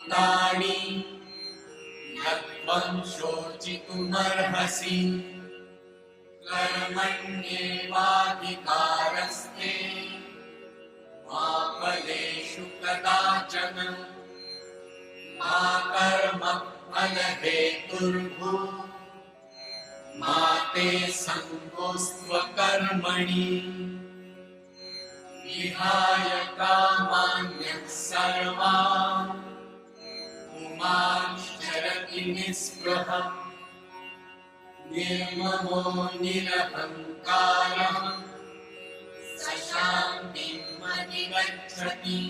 भक्तानि यत्त्वं शोचितुमर्हसि कर्मण्येवाधिकारस्ते मा फलेषु कदाचन मा कर्मफलहेतुर्भूः मा ते सङ्गोऽस्त्वकर्मणि विहाय कामान्यः सर्वान् पुमांश्चरति निःस्पृहः निर्ममो निरहङ्कारः स शान्तिम् अधिगच्छति।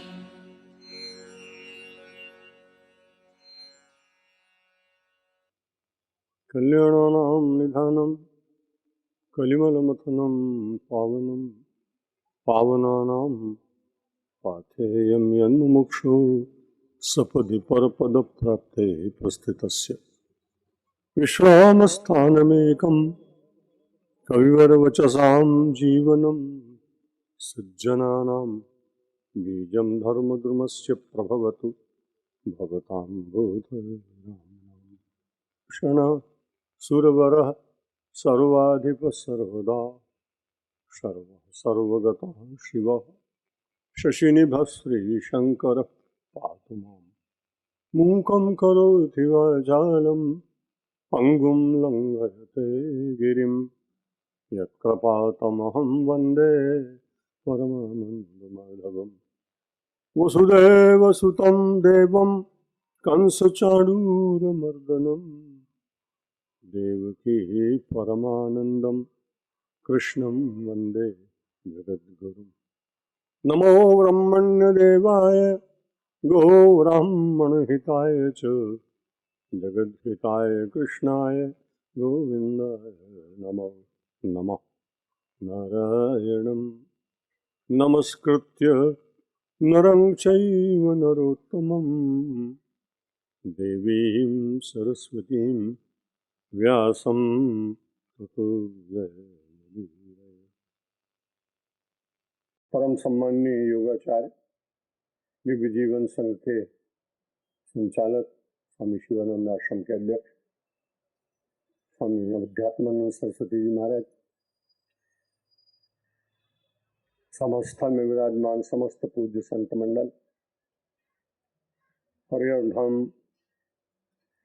कल्याणानां निधानं कलिमलमथनं पावनं पावनानां पाथेयं यन्मुमुक्षु सपदि परपदप्राप्ते प्रस्थितस्य विश्रामस्थानमेकं कविवरवचसां जीवनं सज्जनानां बीजं धर्मद्रुमस्य प्रभवतु भवतां बोधराम सुरवरः सर्वाधिपः सर्वदा सर्वगतः शिवः शशिनिभः श्रीशङ्करः पातु मां मूकं करोति वाचालं पङ्गुं लङ्घयते गिरिं यत्कृपातमहं वन्दे परमानन्दमाधवम् वसुदेवसुतं देवं कंसचाणूरमर्दनं देवकी परमानन्दं कृष्णं वन्दे जगद्गुरुम् नमो ब्रह्मण्यदेवाय गो ब्राह्मणहिताय च जगद्हिताय कृष्णाय गोविन्दाय नमो नमः। नारायणं नमस्कृत्य नरं चैव नरोत्तमं देवीं सरस्वतीं व्यासं ततो जयमुदीरये। परम सम्माननीय योगाचार्य दिव्य जीवन संघ के संचालक स्वामी शिवानंद आश्रम के अध्यक्ष स्वामी अध्यात्मानंद सरस्वती जी महाराज, समस्था में विराजमान समस्त पूज्य संत मंडल, हरिहर धाम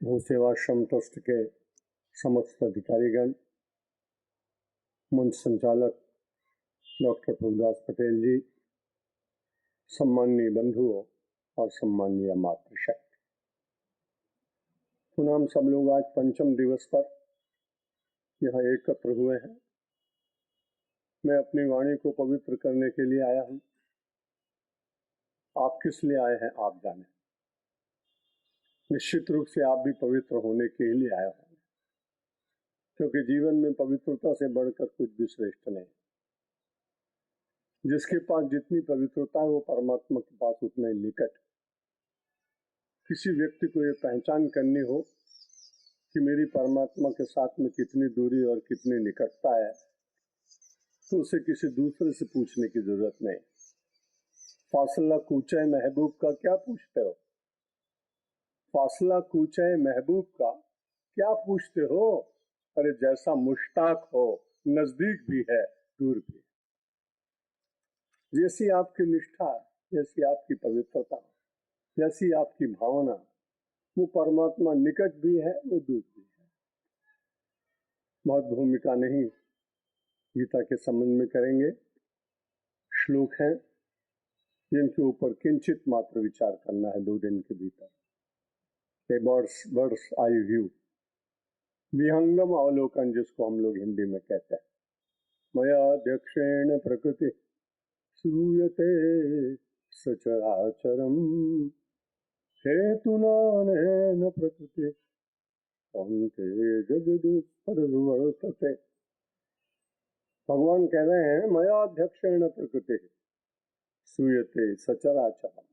भू सेवाश्रम ट्रस्ट के समस्त अधिकारीगण, मंच संचालक डॉक्टर प्रभुदास पटेल जी, सम्माननीय बंधुओं और सम्माननीय मातृशक्ति, पुनः हम सब लोग आज पंचम दिवस पर यहाँ एकत्र हुए हैं। मैं अपनी वाणी को पवित्र करने के लिए आया हूँ। आप किस लिए आए हैं आप जाने। निश्चित रूप से आप भी पवित्र होने के लिए आए होंगे, क्योंकि जीवन में पवित्रता से बढ़कर कुछ भी श्रेष्ठ नहीं। जिसके पास जितनी पवित्रता है वो परमात्मा के पास उतना ही निकट। किसी व्यक्ति को ये पहचान करनी हो कि मेरी परमात्मा के साथ में कितनी दूरी और कितनी निकटता है, तो उसे किसी दूसरे से पूछने की जरूरत नहीं। फासला कूचे महबूब का क्या पूछते हो? फासला कूचे महबूब का क्या पूछते हो? अरे जैसा मुश्ताक हो, नजदीक भी है दूर भी। जैसी आपकी निष्ठा, जैसी आपकी पवित्रता, जैसी आपकी भावना, वो परमात्मा निकट भी है, वो दूर भी है। बहुत भूमिका नहीं गीता के संबंध में करेंगे। श्लोक हैं जिनके ऊपर किंचित मात्र विचार करना है 2 दिन के भीतर। बर्ड्स आई व्यू, विहंगम अवलोकन, जिसको हम लोग हिंदी में कहते हैं। मया अध्यक्षेण प्रकृति श्रूयते सचराचरम हेतुनानेन प्रकृति अन्ते जगदुत्परिवर्तते। भगवान कह रहे हैं मया अध्यक्षेण प्रकृति श्रूयते सचराचरम।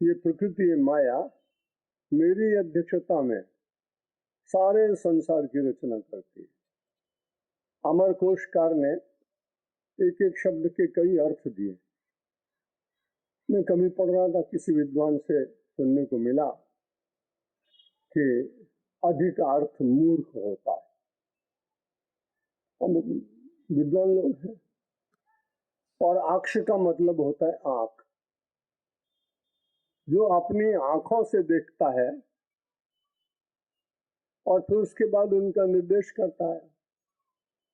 ये प्रकृति माया मेरी अध्यक्षता में सारे संसार की रचना करती है। अमरकोशकार ने एक एक शब्द के कई अर्थ दिए। मैं कभी पढ़ रहा था किसी विद्वान से सुनने को मिला कि अधिक अर्थ मूर्ख होता है। हम विद्वान लोग हैं, और अक्ष का मतलब होता है आंख। जो अपनी आंखों से देखता है और फिर उसके बाद उनका निर्देश करता है,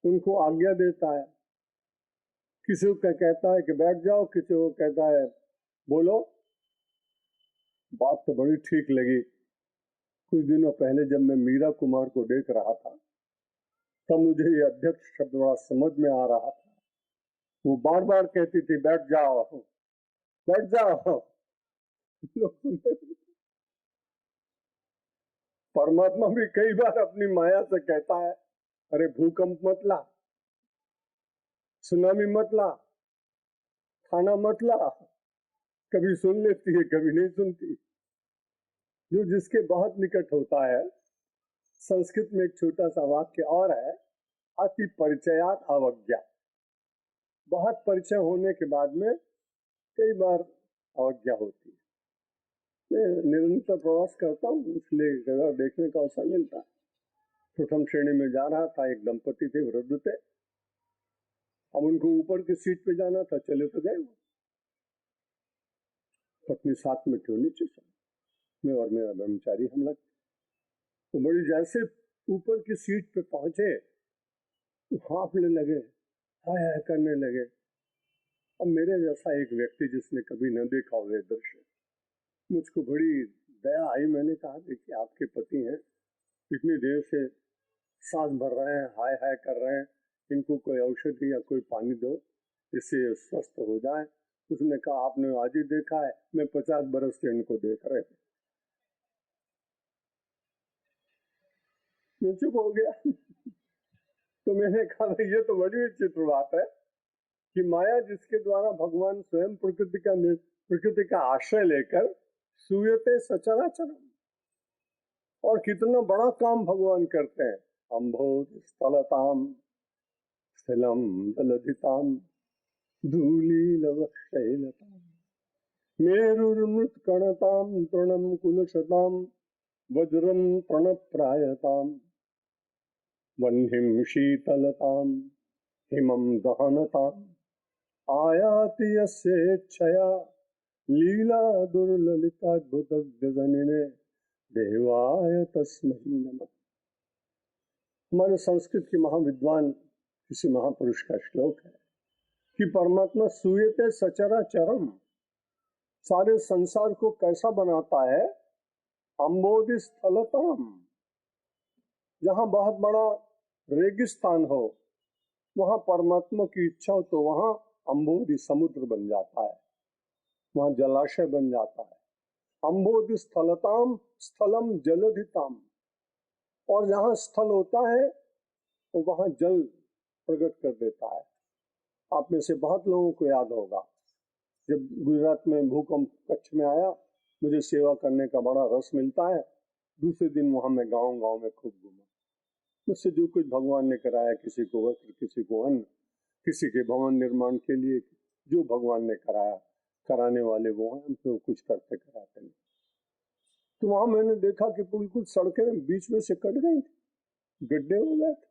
उनको आज्ञा देता है। किसी को कहता है कि बैठ जाओ, किसी को कहता है बोलो। बात तो बड़ी ठीक लगी। कुछ दिनों पहले जब मैं मीरा कुमार को देख रहा था तब मुझे ये अध्यक्ष शब्द बड़ा समझ में आ रहा था। वो बार बार कहती थी बैठ जाओ बैठ जाओ। परमात्मा भी कई बार अपनी माया से कहता है अरे भूकंप मत ला, सुनामी मत ला, खाना मत ला। कभी सुन लेती है, कभी नहीं सुनती। जो जिसके बहुत निकट होता है। संस्कृत में एक छोटा सा वाक्य और है, अति परिचयात अवज्ञा। बहुत परिचय होने के बाद में कई बार अवज्ञा होती है। मैं निरंतर प्रवास करता हूँ, इसलिए जगह देखने का अवसर मिलता है। प्रथम श्रेणी में जा रहा था, एक दंपति थे, वृद्ध थे। अब उनको ऊपर की सीट पे जाना था, चले तो गए। पत्नी साथ में क्यों नीचे चले, मैं और मेरा ब्रह्मचारी हम लग। तो बड़ी जैसे ऊपर की सीट पे पहुंचे तो हांफने लगे, हाय हाय करने लगे। अब मेरे जैसा एक व्यक्ति जिसने कभी न देखा हो ये दृश्य, मुझको बड़ी दया आई। मैंने कहा देखिए आपके पति हैं, इतनी देर से सांस भर रहे हैं, हाय हाय कर रहे हैं, इनको कोई औषधि या कोई पानी दो, इससे स्वस्थ हो जाए। उसने कहा आपने आज ही देखा है, मैं 50 बरस से इनको देख रहे थे। मैं चुप हो गया। तो मैंने कहा ये तो बड़ी विचित्र बात है कि माया जिसके द्वारा भगवान स्वयं प्रकृति का आश्रय लेकर सूयते सचराचरम, और कितना बड़ा काम भगवान करते हैं। अम्भोज स्थलताम स्थलम दलधिताम धूलीलवशैलताम मेरुर्मृत कणताम तृणम कुलशताम वज्रम प्रणप्रायताम वह्निम शीतलताम हिमम दहनताम आयाति यस्येच्छया लीला दुर्ललिताद्भुत गजनिने देवाय तस्मै नमः। हमारे संस्कृत के महाविद्वान किसी महापुरुष का श्लोक है कि परमात्मा सूयते सचराचरम, सारे संसार को कैसा बनाता है। अम्बोधि स्थलतम, जहां बहुत बड़ा रेगिस्तान हो वहां परमात्मा की इच्छा हो तो वहां अम्बोधि समुद्र बन जाता है, वहां जलाशय बन जाता है। अम्बोधि स्थलताम स्थलम जलधिताम, और जहां स्थल होता है तो वहां जल प्रकट कर देता है। आप में से बहुत लोगों को याद होगा जब गुजरात में भूकंप कच्छ में आया, मुझे सेवा करने का बड़ा रस मिलता है। दूसरे दिन वहां मैं गांव में खूब घूमा। मुझसे जो कुछ भगवान ने कराया, किसी को वस्त्र, किसी को अन्न, किसी के भवन निर्माण के लिए जो भगवान ने कराया, कराने वाले वो हैं, हम तो कुछ करते कराते नहीं। तो वहां मैंने देखा कि बिल्कुल सड़कें बीच में से कट गई थी, गड्ढे हो गए थे,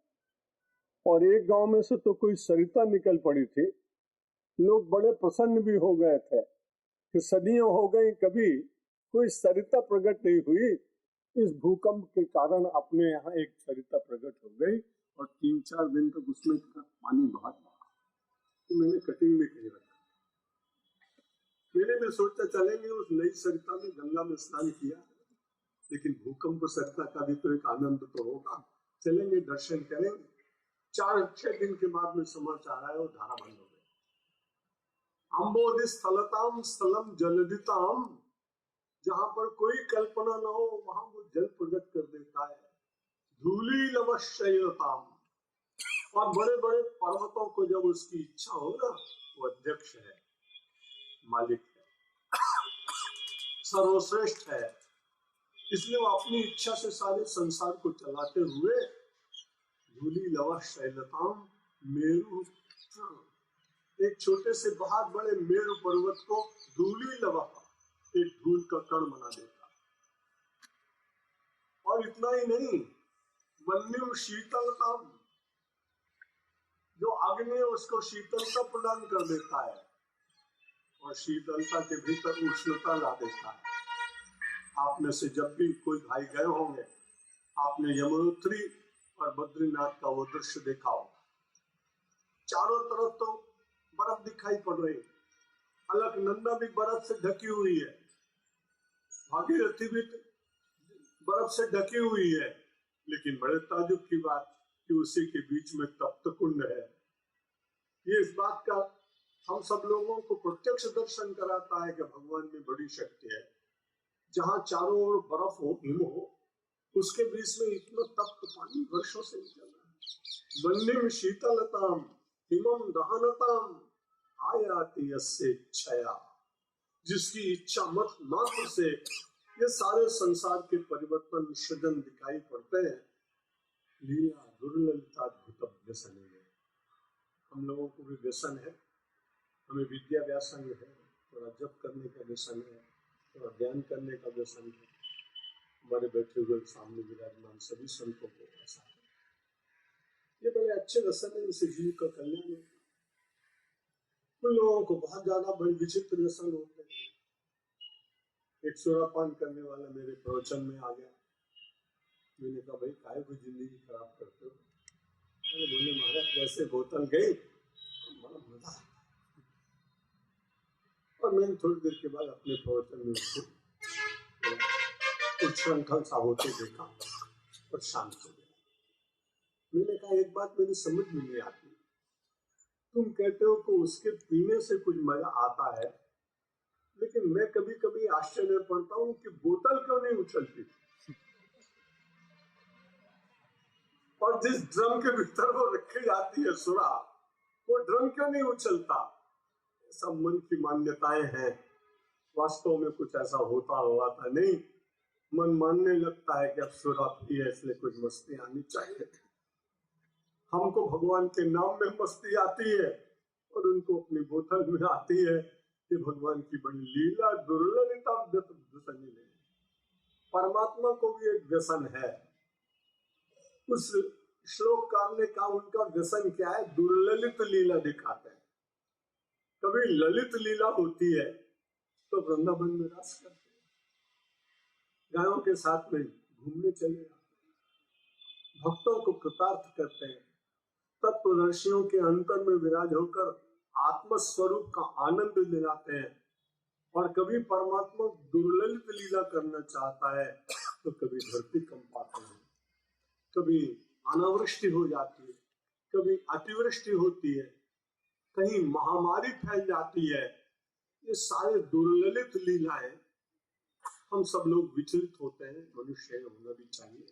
और एक गांव में से तो कोई सरिता निकल पड़ी थी। लोग बड़े प्रसन्न भी हो गए थे कि सदियों हो गई, कभी कोई सरिता प्रकट नहीं हुई। इस भूकंप के कारण अपने यहाँ एक सरिता प्रकट हो गई और 3-4 दिन तक उसमें पानी बहुत बहा। तो मैंने कटिंग में कहीं रखा, मैंने भी सोचा चलेंगे उस नई सरिता में गंगा में स्नान किया, लेकिन भूकंप सरिता का भी तो एक आनंद तो होगा, चलेंगे दर्शन करेंगे। 4-6 दिन के बाद में समाचार आया वो धारा बंद हो गई। अम्बोधि स्थलताम स्थलम जलधिताम, जहां पर कोई कल्पना न हो वहां वो जल प्रकट कर देता है। धूली लवशैलताम, और बड़े बड़े पर्वतों को जब उसकी इच्छा हो ना, वो अध्यक्ष है, मालिक है, सर्वश्रेष्ठ है, इसलिए वो अपनी इच्छा से सारे संसार को चलाते हुए धूली लवशैलताम मेरु, एक छोटे से बहुत बड़े मेरु पर्वत को धूली लवा, एक धूल का कण बना देता है। और इतना ही नहीं, वन्यम शीतलता, जो अग्नि है उसको शीतलता प्रदान कर देता है और शीतलता के भीतर उष्णता ला देता है। आप में से जब भी कोई भाई गए होंगे, आपने यमुनोत्री और बद्रीनाथ का वो दृश्य देखा होगा। चारों तरफ तो बर्फ दिखाई पड़ रही, अलकनंदा भी बर्फ से ढकी हुई है, भागीरथी भी बर्फ से ढकी हुई है, लेकिन बड़े ताजुब की बात कि उसी के बीच में तप्त कुंड है। ये इस बात का हम सब लोगों को प्रत्यक्ष दर्शन कराता है कि भगवान में बड़ी शक्ति है। जहाँ चारों ओर बर्फ हो, हिम हो, उसके बीच में इतना तप्त पानी वर्षों से निकल रहा है। वन्यम शीतलताम हिमम दहनताम आयाति यस्य इच्छया, जिसकी इच्छा मत मात्र से ये सारे संसार के परिवर्तन सृजन दिखाई पड़ते हैं। लीला दुर्ललिता व्यसन है। हम लोगों को भी व्यसन है, हमें विद्या व्यासन है, थोड़ा जप करने का व्यसन है, थोड़ा ध्यान करने का व्यसन है। हमारे बैठे हुए सामने विराजमान सभी संतों को ऐसा है। ये बड़े अच्छे व्यसन है, इनसे जीव का कल्याण होता है। उन लोगों को बहुत ज्यादा बड़े विचित्र व्यसन होते हैं। एक सुरापान करने वाला मेरे प्रवचन में आ गया। मैंने कहा, भाई काहे को जिंदगी खराब करते हो? बोले, महाराज जैसे बोतल गई बड़ा मजा। और मैंने थोड़ी देर के बाद अपने प्रवचन में उसको उच्छृंखल सा होते देखा और शांत हो गया। मैंने कहा, एक बात मेरी समझ में नहीं आती, तुम कहते हो कि उसके पीने से कुछ मजा आता है, लेकिन मैं कभी कभी आश्चर्य पड़ता हूँ कि बोतल क्यों नहीं उछलती, और जिस ड्रम के भीतर वो रखी जाती है सुरा, वो ड्रम क्यों नहीं उछलता? सब मन की मान्यताएं हैं, वास्तव में कुछ ऐसा होता हुआ था नहीं। मन मानने लगता है कि अब सुरा पी है इसलिए कुछ मस्ती आनी चाहिए। हमको भगवान के नाम में मस्ती आती है और उनको अपनी बोतल में आती है। ये भगवान की बड़ी लीला दुर्ललिता व्यसन है। परमात्मा को भी एक व्यसन है। उस श्लोककार ने कहा उनका व्यसन क्या है? दुर्ललित लीला दिखाते हैं। कभी ललित लीला होती है तो वृंदावन में रास करते हैं, गायों के साथ में घूमने चले जाते हैं, भक्तों को कृतार्थ करते हैं, तत्वदर्शियों के अंतर में विराज होकर आत्मस्वरूप का आनंद दिलाते हैं। और कभी परमात्मा दुर्ललित लीला करना चाहता है तो कभी धरती कंपाते हैं, कभी अनावृष्टि हो जाती है, कभी अतिवृष्टि होती है, कहीं महामारी फैल जाती है। ये सारे दुर्ललित लीलाएं, हम सब लोग विचलित होते हैं, मनुष्य होना भी चाहिए।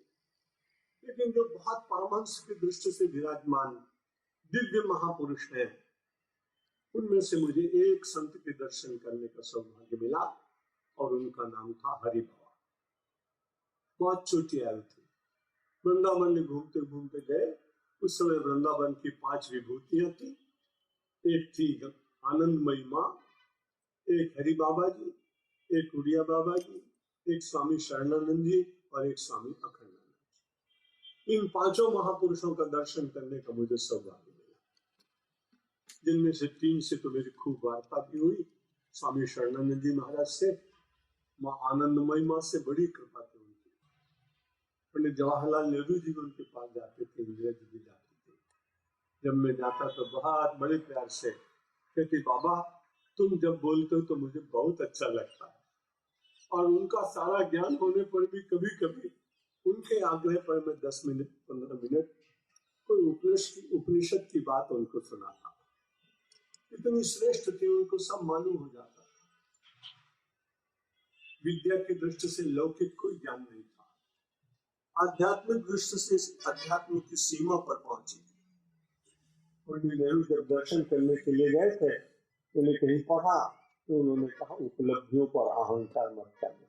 लेकिन जो बहुत परमहंस की दृष्टि से विराजमान दिव्य महापुरुष है, उनमें से मुझे एक संत के दर्शन करने का सौभाग्य मिला और उनका नाम था हरि बाबा। बहुत छोटी आयु थी, वृंदावन में घूमते घूमते गए। उस समय वृंदावन की 5 विभूतियां थी। एक थी आनंदमयी माँ, एक हरि बाबा जी, एक उड़िया बाबा जी, एक स्वामी शरणानंद जी और एक स्वामी अखंडानंद जी। इन 5 महापुरुषों का दर्शन करने का मुझे सौभाग्य मिला, जिनमें से 3 से तो मेरी खूब वार्ता भी हुई। स्वामी शरणानंद जी महाराज से, माँ आनंदमयी माँ से बड़ी कृपा थी उनकी। पंडित जवाहरलाल नेहरू जी उनके पास जाते थे, इंदिरा जी भी जाते थे। जब मैं जाता तो बहुत बड़े प्यार से कहती, बाबा तुम जब बोलते हो तो मुझे बहुत अच्छा लगता है। और उनका सारा ज्ञान होने पर भी कभी कभी उनके आग्रह पर मैं 10 मिनट 15 मिनट कोई उपनिषद की बात उनको सुनाता। इतनी श्रेष्ठ थी, उनको सब मालूम हो जाता था। विद्या की दृष्टि से लौकिक कोई ज्ञान नहीं था, आध्यात्मिक दृष्टि से अध्यात्म की सीमा पर पहुंची। पंडित नेहरू जब दर्शन करने के लिए गए थे, उन्हें कहीं पढ़ा तो उन्होंने कहा उपलब्धियों पर अहंकार मत करना।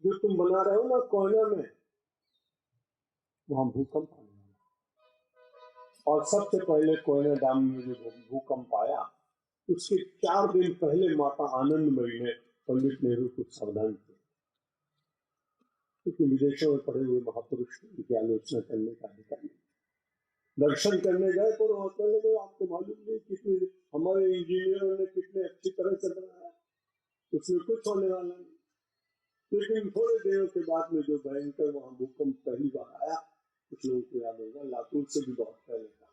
जो तुम बना रहे हो ना कोयला में, वहां भूकंप आने वाला, और सबसे पहले कोयला डैम में जो भूकंप आया उसके 4 दिन पहले माता आनंदमयी ने पंडित नेहरू को सावधान किया, क्योंकि विदेशों में पढ़े हुए महापुरुष की आलोचना करने का अधिकार नहीं। दर्शन करने गए तो वहां कहने लगे आपको मालूम नहीं कितने हमारे इंजीनियरों ने कितने अच्छी तरह से बनाया, उसमें कुछ होने वाला नहीं। लेकिन थोड़े दिनों के बाद में जो भयंकर वहां भूकंप पहली बार आया, कुछ लोगों को याद होगा, लातूर से भी बहुत पहले था,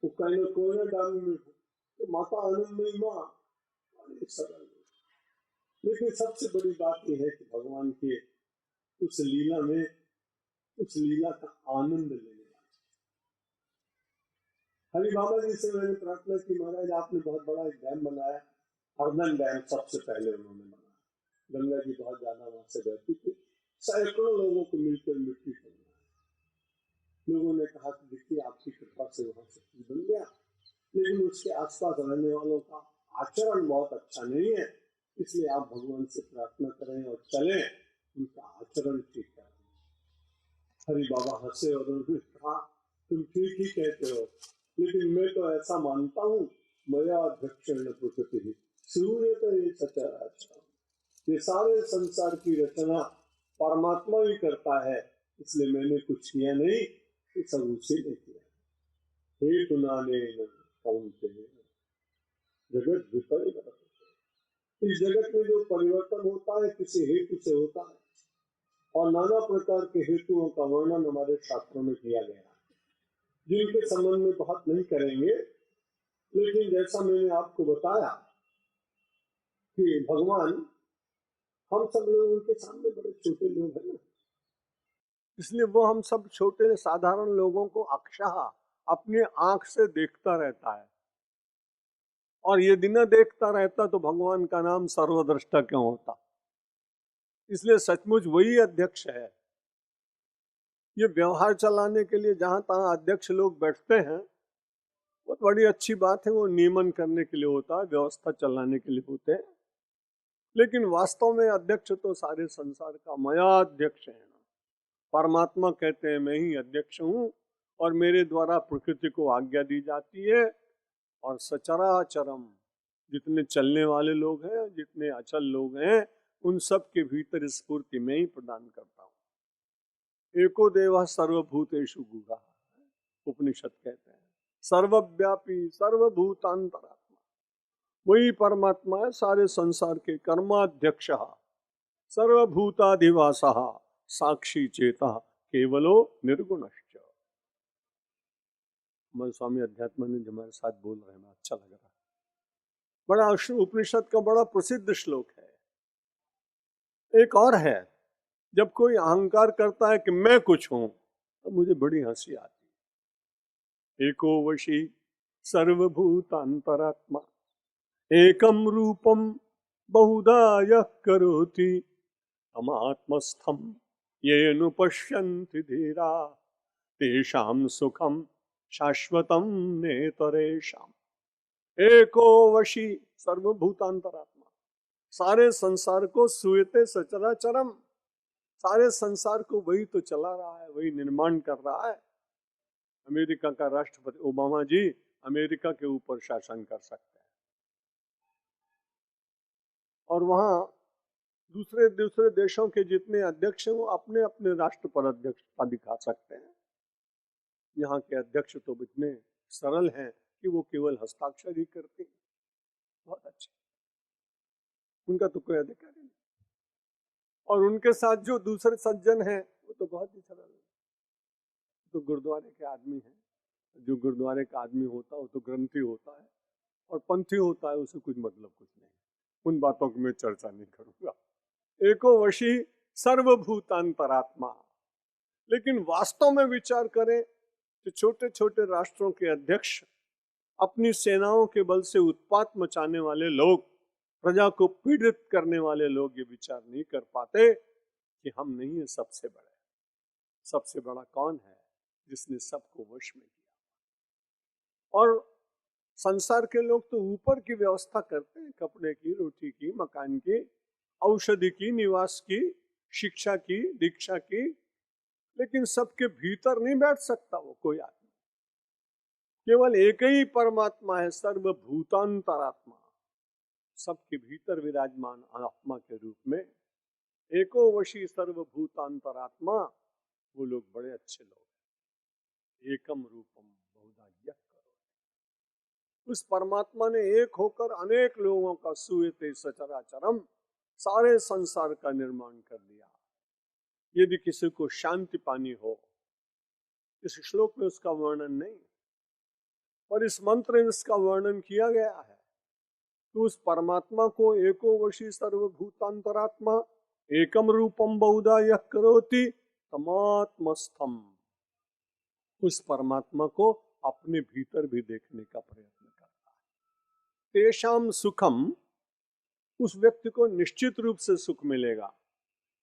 वो कहने कोयना डाल में तो माता आनंदमयी माँ सरल। लेकिन सबसे बड़ी बात यह है कि भगवान के उस लीला में, उस लीला का आनंद लेने वाला। हरि बाबा जी से मैंने प्रार्थना की, महाराज आपने बहुत बड़ा एक डैम बनाया, हरदन डैम सबसे पहले उन्होंने बनाया। गंगा जी बहुत ज्यादा वहां से बहती थी, सैकड़ों लोगों को मिलकर मिट्टी को बनाया। लोगों ने कहा कि देखिए आपकी कृपा से वहां सब कुछ बन गया, लेकिन उसके आसपास रहने वालों का आचरण बहुत अच्छा नहीं है, इसलिए आप भगवान से प्रार्थना करें और चलें, उनका आचरण ठीक करें। हरि बाबा हंसे और उन्होंने कहा तुम ठीक ही कहते हो, लेकिन मैं तो ऐसा मानता हूँ, मया अध्यक्षण प्रकृति सूर्य तो ये सचराचर, ये सारे संसार की रचना परमात्मा ही करता है, इसलिए मैंने कुछ किया नहीं, ये सब उसी ने किया। हे तुनाने कौनते जगत विपरीत, इस जगत में जो परिवर्तन होता है किसी हेतु से होता है, और नाना प्रकार के हेतुओं का वर्णन हमारे शास्त्रों में किया गया है, जिनके संबंध में बात नहीं करेंगे। लेकिन जैसा मैंने आपको बताया कि भगवान, हम सब लोग उनके सामने बड़े छोटे लोग हैं ना, इसलिए वो हम सब छोटे साधारण लोगों को अक्षरशः अपनी आंख से देखता रहता है, और यदि न देखता रहता तो भगवान का नाम सर्वद्रष्टा क्यों होता। इसलिए सचमुच वही अध्यक्ष है। ये व्यवहार चलाने के लिए जहां तहां अध्यक्ष लोग बैठते हैं, बहुत बड़ी अच्छी बात है, वो नियमन करने के लिए होता है, व्यवस्था चलाने के लिए होते हैं, लेकिन वास्तव में अध्यक्ष तो सारे संसार का मया अध्यक्ष है। परमात्मा कहते हैं मैं ही अध्यक्ष हूं, और मेरे द्वारा प्रकृति को आज्ञा दी जाती है, और सचराचरम जितने चलने वाले लोग हैं, जितने अचल लोग हैं, उन सब के भीतर स्फूर्ति में ही प्रदान करता हूं। एको देवा सर्वभूतेषु गुहा, उपनिषद कहते हैं, सर्वव्यापी सर्वभूतांतरात्मा, वही परमात्मा है, सारे संसार के कर्माध्यक्ष, सर्वभूताधिवासः साक्षी चेता केवलो निर्गुणश्च। हमारे स्वामी अध्यात्मानंद हमारे साथ बोल रहे हैं, अच्छा लग रहा है। बड़ा उपनिषद का बड़ा प्रसिद्ध श्लोक है। एक और है, जब कोई अहंकार करता है कि मैं कुछ हूं, तो मुझे बड़ी हंसी आती है। एको वशी सर्वभूतांतरात्मा एकम रूपम बहुधा यः करोति तमात्मस्थम येनु पश्यन्ति धीरा तेषां सुखम शाश्वतम नेतरेषाम। एको वशी सर्वभूतांतरात्मा, सारे संसार को सूयते सचराचरम, सारे संसार को वही तो चला रहा है, वही निर्माण कर रहा है। अमेरिका का राष्ट्रपति ओबामा जी अमेरिका के ऊपर शासन कर सकते हैं, और वहां दूसरे दूसरे देशों के जितने अध्यक्ष हैं वो अपने अपने राष्ट्र पर अध्यक्षता दिखा सकते हैं। यहाँ के अध्यक्ष तो इतने सरल हैं कि वो केवल हस्ताक्षर ही करते हैं, बहुत अच्छे, उनका तो कोई अधिकार नहीं। और उनके साथ जो दूसरे सज्जन हैं वो तो बहुत ही सरल है, तो गुरुद्वारे के आदमी हैं। जो गुरुद्वारे का आदमी होता है वो तो ग्रंथी होता है, और पंथी होता है, उसे कुछ मतलब कुछ नहीं। उन बातों की मैं चर्चा नहीं करूंगा। एको वशी सर्वभूतांतरात्मा। लेकिन वास्तव में विचार करें तो छोटे छोटे राष्ट्रों के अध्यक्ष, अपनी सेनाओं के बल से उत्पात मचाने वाले लोग, प्रजा को पीड़ित करने वाले लोग ये विचार नहीं कर पाते कि हम नहीं है सबसे बड़े। सबसे बड़ा कौन है? जिसने सबको वश में किया। और संसार के लोग तो ऊपर की व्यवस्था करते हैं, कपड़े की, रोटी की, मकान की, औषधि की, निवास की, शिक्षा की, दीक्षा की, लेकिन सबके भीतर नहीं बैठ सकता वो कोई आदमी। केवल एक ही परमात्मा है, सर्वभूतांतरात्मा, सबके भीतर विराजमान आत्मा के रूप में। एको वशी सर्वभूतांतरात्मा, वो लोग बड़े अच्छे लोग हैं। एकम रूपम बहुधा यः करोति। उस परमात्मा ने एक होकर अनेक लोगों का सुयते सचराचरम, सारे संसार का निर्माण कर दिया। यदि किसी को शांति पानी हो, इस श्लोक में उसका वर्णन नहीं, पर इस मंत्र में इसका वर्णन किया गया है। तो उस परमात्मा को एको वशी सर्वभूतांतरात्मा एकम रूपम बहुधा यः करोति तमात्मस्थम, उस परमात्मा को अपने भीतर भी देखने का प्रयत्न करता है। तेषाम सुखम, उस व्यक्ति को निश्चित रूप से सुख मिलेगा।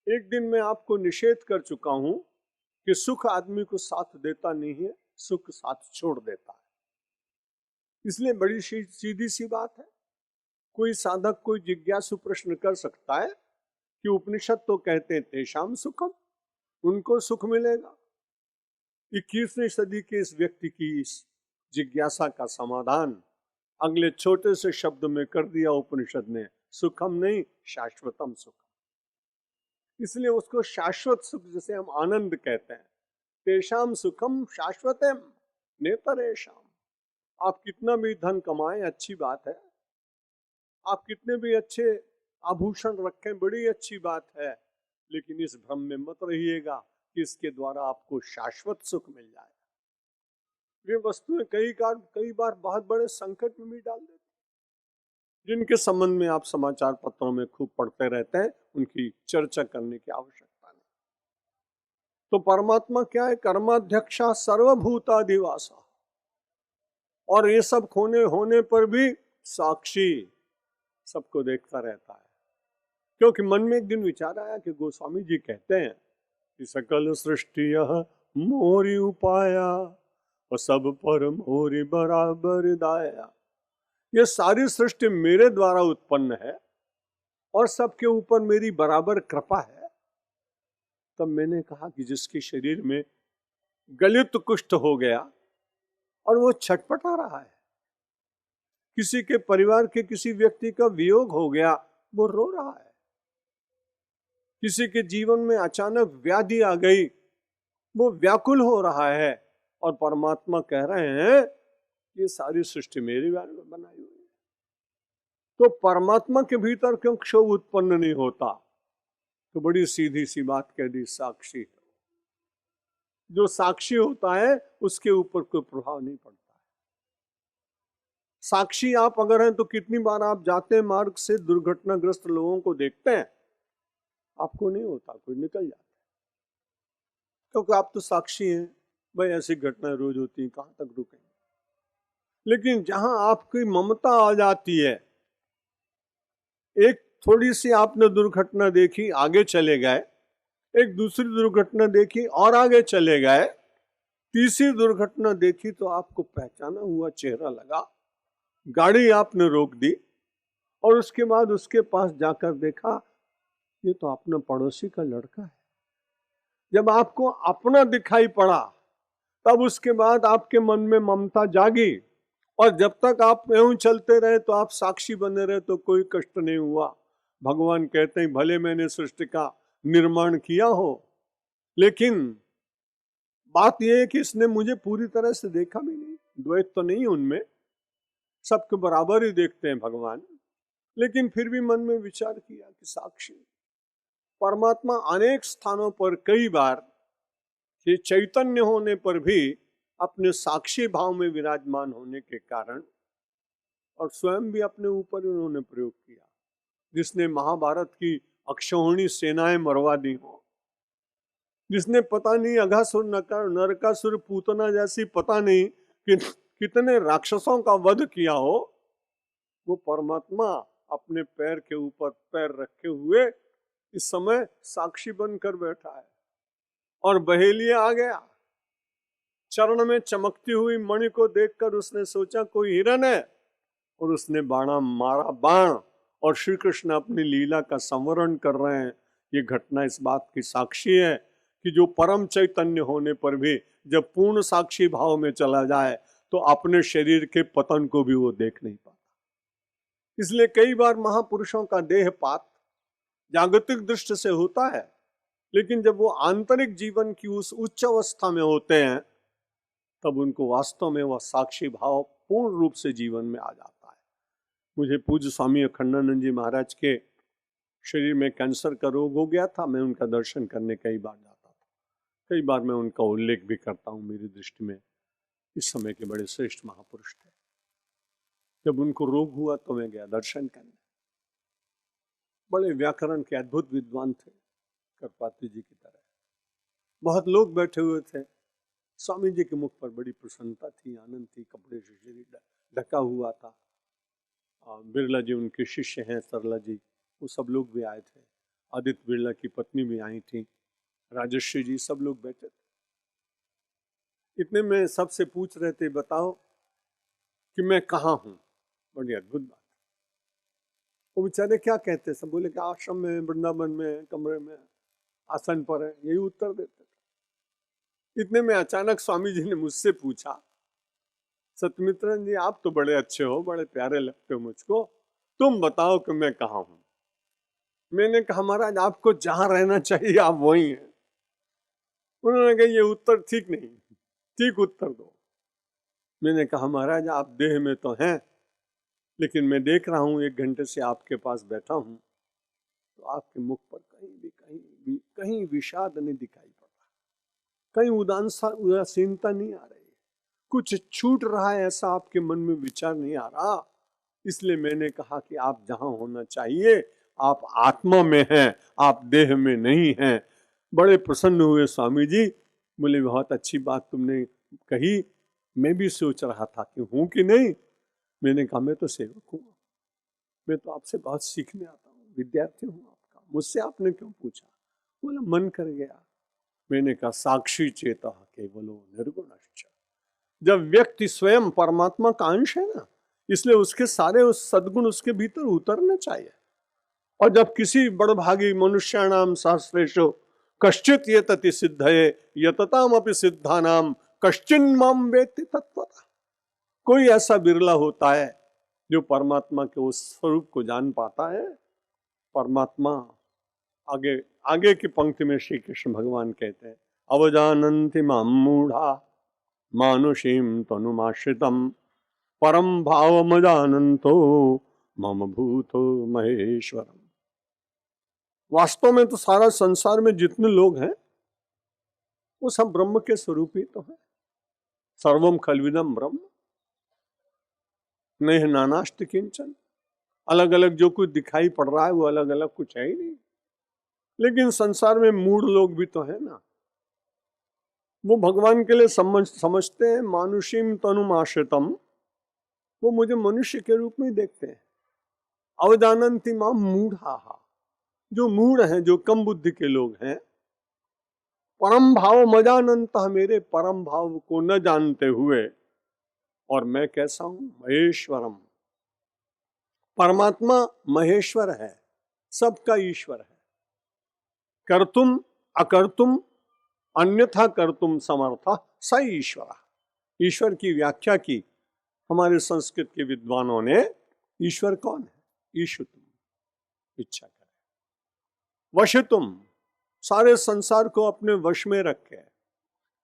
एक दिन मैं आपको निषेध कर चुका हूं कि सुख आदमी को साथ देता नहीं है, सुख साथ छोड़ देता है। इसलिए बड़ी सीधी सी बात है, कोई साधक कोई जिज्ञासु प्रश्न कर सकता है कि उपनिषद तो कहते हैं तेषाम सुखम, उनको सुख मिलेगा। 21वीं सदी के इस व्यक्ति की इस जिज्ञासा का समाधान अगले छोटे से शब्द में कर दिया उपनिषद ने, सुखम नहीं शाश्वतम सुखम। इसलिए उसको शाश्वत सुख, जिसे हम आनंद कहते हैं, तेषाम सुखम शाश्वतम नेतरेषाम। आप कितना भी धन कमाएं अच्छी बात है, आप कितने भी अच्छे आभूषण रखें बड़ी अच्छी बात है, लेकिन इस भ्रम में मत रहिएगा कि इसके द्वारा आपको शाश्वत सुख मिल जाए। वे वस्तुएं कई बार बहुत बड़े संकट में भी डाल देती, जिनके संबंध में आप समाचार पत्रों में खूब पढ़ते रहते हैं, उनकी चर्चा करने की आवश्यकता नहीं। तो परमात्मा क्या है? कर्माध्यक्षा सर्वभूताधिवासा, और ये सब होने पर भी साक्षी, सबको देखता रहता है। क्योंकि मन में एक दिन विचार आया कि गोस्वामी जी कहते हैं कि सकल सृष्टि यह मोरी उपाया और सब पर मोरी बराबर दाया। ये सारी सृष्टि मेरे द्वारा उत्पन्न है और सबके ऊपर मेरी बराबर कृपा है। तब मैंने कहा कि जिसके शरीर में गलित कुष्ठ हो गया और वो छटपटा रहा है, किसी के परिवार के किसी व्यक्ति का वियोग हो गया, वो रो रहा है, किसी के जीवन में अचानक व्याधि आ गई, वो व्याकुल हो रहा है, और परमात्मा कह रहे हैं ये सारी सृष्टि मेरी बनाई हुई है। तो परमात्मा के भीतर क्यों क्षोभ उत्पन्न नहीं होता? तो बड़ी सीधी सी बात कह दी, साक्षी। जो साक्षी होता है उसके ऊपर कोई प्रभाव नहीं पड़ता है। साक्षी आप अगर हैं तो कितनी बार आप जाते हैं मार्ग से, दुर्घटनाग्रस्त लोगों को देखते हैं, आपको नहीं होता, कोई निकल जाता है, क्योंकि आप तो साक्षी हैं। भाई ऐसी घटनाएं रोज होती हैं, कहां तक रुकेंगे। लेकिन जहां आपकी ममता आ जाती है, एक थोड़ी सी आपने दुर्घटना देखी, आगे चले गए, एक दूसरी दुर्घटना देखी और आगे चले गए, तीसरी दुर्घटना देखी तो आपको पहचाना हुआ चेहरा लगा, गाड़ी आपने रोक दी और उसके बाद उसके पास जाकर देखा ये तो अपना पड़ोसी का लड़का है। जब आपको अपना दिखाई पड़ा तब उसके बाद आपके मन में ममता जागी, और जब तक आप यूं चलते रहे तो आप साक्षी बने रहे तो कोई कष्ट नहीं हुआ। भगवान कहते हैं भले मैंने सृष्टि का निर्माण किया हो, लेकिन बात यह है कि इसने मुझे पूरी तरह से देखा भी नहीं। द्वैत तो नहीं उनमें, सबके बराबर ही देखते हैं भगवान, लेकिन फिर भी मन में विचार किया कि साक्षी परमात्मा अनेक स्थानों पर कई बार ये चैतन्य होने पर भी अपने साक्षी भाव में विराजमान होने के कारण, और स्वयं भी अपने ऊपर उन्होंने प्रयोग किया, जिसने महाभारत की अक्षौहिणी सेनाएं मरवा दी हो, जिसने पता नहीं अघासुर नरकासुर पूतना जैसी पता नहीं कि कितने राक्षसों का वध किया हो, वो परमात्मा अपने पैर के ऊपर पैर रखे हुए इस समय साक्षी बनकर बैठा है। और बहेलिया आ गया, चरण में चमकती हुई मणि को देखकर उसने सोचा कोई हिरन है, और उसने बाणा मारा बाण, और श्री कृष्ण अपनी लीला का संवरण कर रहे हैं। ये घटना इस बात की साक्षी है कि जो परम चैतन्य होने पर भी जब पूर्ण साक्षी भाव में चला जाए तो अपने शरीर के पतन को भी वो देख नहीं पाता। इसलिए कई बार महापुरुषों का देहपात जागतिक दृष्टि से होता है, लेकिन जब वो आंतरिक जीवन की उस उच्च अवस्था में होते हैं तब उनको वास्तव में वह साक्षी भाव पूर्ण रूप से जीवन में आ जाता है। मुझे पूज्य स्वामी अखंडानंद जी महाराज के शरीर में कैंसर का रोग हो गया था। मैं उनका दर्शन करने कई बार जाता था, कई बार मैं उनका उल्लेख भी करता हूँ। मेरी दृष्टि में इस समय के बड़े श्रेष्ठ महापुरुष थे। जब उनको रोग हुआ तो मैं गया दर्शन करने। बड़े व्याकरण के अद्भुत विद्वान थे, करपात्री जी की तरह। बहुत लोग बैठे हुए थे। स्वामी जी के मुख पर बड़ी प्रसन्नता थी, आनंद थी। कपड़े से शरीर ढका हुआ था। बिरला जी उनके शिष्य हैं, सरला जी, वो सब लोग भी आए थे। आदित्य बिरला की पत्नी भी आई थी, राजश्री जी, सब लोग बैठे थे। इतने में सबसे पूछ रहे थे, बताओ कि मैं कहाँ हूँ। बड़ी अद्भुत बात। वो बेचारे क्या कहते, सब बोले कि आश्रम में, वृंदावन में, कमरे में, आसन पर है, यही उत्तर देते थे। इतने में अचानक स्वामी जी ने मुझसे पूछा, सत्यमित्रन जी आप तो बड़े अच्छे हो, बड़े प्यारे लगते हो मुझको, तुम बताओ कि मैं कहाँ हूँ। मैंने कहा महाराज आपको जहाँ रहना चाहिए आप वही हैं। उन्होंने कहा ये उत्तर ठीक नहीं, ठीक उत्तर दो। मैंने कहा महाराज आप देह में तो हैं, लेकिन मैं देख रहा हूँ 1 घंटे से आपके पास बैठा हूँ तो आपके मुख पर कहीं विषाद नहीं दिखाई पड़ रहा, कहीं उदासीनता नहीं आ रही, कुछ छूट रहा है ऐसा आपके मन में विचार नहीं आ रहा। इसलिए मैंने कहा कि आप जहाँ होना चाहिए आप आत्मा में हैं, आप देह में नहीं हैं। बड़े प्रसन्न हुए स्वामी जी, बोले बहुत अच्छी बात तुमने कही, मैं भी सोच रहा था कि हूँ कि नहीं। मैंने कहा मैं तो सेवक हूँ, मैं तो आपसे बहुत सीखने आता हूँ, विद्यार्थी हूँ आपका, मुझसे आपने क्यों पूछा। बोला मन कर गया। मैंने कहा साक्षी चेता केवलो निर्गुणश्च। जब व्यक्ति स्वयं परमात्मा का अंश है ना, इसलिए उसके सारे उस सद्गुण उसके भीतर उतरने चाहिए। और जब किसी बड़भागी मनुष्याणाम सहस्रेशो कश्चित यतति सिद्धये यतताम अपि सिद्धानाम कश्चिन माम वेत्ति तत्वतः। कोई ऐसा बिरला होता है जो परमात्मा के उस स्वरूप को जान पाता है। परमात्मा आगे आगे की पंक्ति में श्री कृष्ण भगवान कहते हैं, अवजानन्ति मां मूढ़ा मानुषीम तनुमाश्रितम परम भावमजानन्तो मम भूतो महेश्वरम। वास्तव में तो सारा संसार में जितने लोग हैं वो सब ब्रह्म के स्वरूप ही तो है। सर्वम खलविदम ब्रह्म नहीं नानास्त किंचन। अलग अलग जो कुछ दिखाई पड़ रहा है वो अलग अलग कुछ है ही नहीं। लेकिन संसार में मूढ़ लोग भी तो है ना, वो भगवान के लिए समझते हैं मानुषीम तनुमाश्रितम, वो मुझे मनुष्य के रूप में देखते हैं। अवजानन्ति मां मूढ़ा, जो मूढ़ हैं, जो कम बुद्धि के लोग हैं, परम भाव मजानंता, मेरे परम भाव को न जानते हुए। और मैं कैसा हूं, महेश्वरम। परमात्मा महेश्वर है, सबका ईश्वर है। कर्तुम अकर्तुम अन्यथा कर्तुम समर्थ स ईश्वर। ईश्वर की व्याख्या की हमारे संस्कृत के विद्वानों ने। ईश्वर कौन है? ईशुतुम, इच्छा करे। वशितुम, सारे संसार को अपने वश में रखे।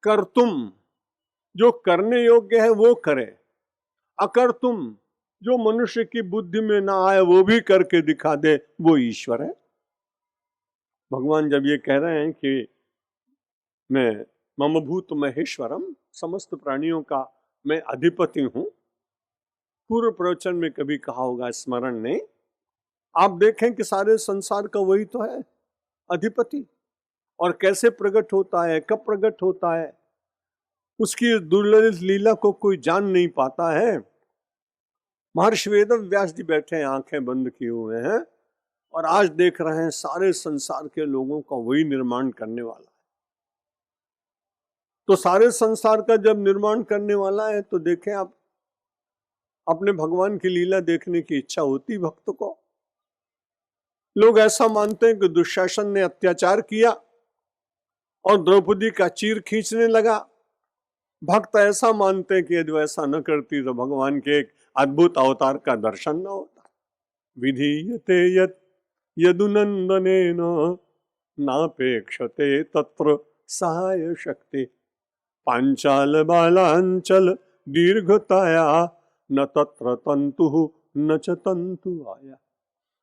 कर्तुम, जो करने योग्य है वो करे। अकर्तुम, जो मनुष्य की बुद्धि में ना आए वो भी करके दिखा दे, वो ईश्वर है। भगवान जब ये कह रहे हैं कि मैं मम भूत महेश्वरम, समस्त प्राणियों का मैं अधिपति हूं, पूर्व प्रवचन में कभी कहा होगा, स्मरण नहीं। आप देखें कि सारे संसार का वही तो है अधिपति। और कैसे प्रकट होता है, कब प्रकट होता है, उसकी दुर्लभ लीला को कोई जान नहीं पाता है। महर्षि वेदव्यास जी बैठे हैं, आंखें बंद किए हुए हैं, और आज देख रहे हैं सारे संसार के लोगों का वही निर्माण करने वाला है। तो सारे संसार का जब निर्माण करने वाला है तो देखें आप, अपने भगवान की लीला देखने की इच्छा होती भक्त को। लोग ऐसा मानते हैं कि दुशासन ने अत्याचार किया और द्रौपदी का चीर खींचने लगा, भक्त ऐसा मानते कि यदि वैसा न करती तो भगवान के एक अद्भुत अवतार का दर्शन न होता। विधीयते यत् यदुनंदनेन नापेक्षते तत्र सहाय शक्ति पांचाल बालांचल दीर्घताया न तत्र तंतु न च तंतु आया।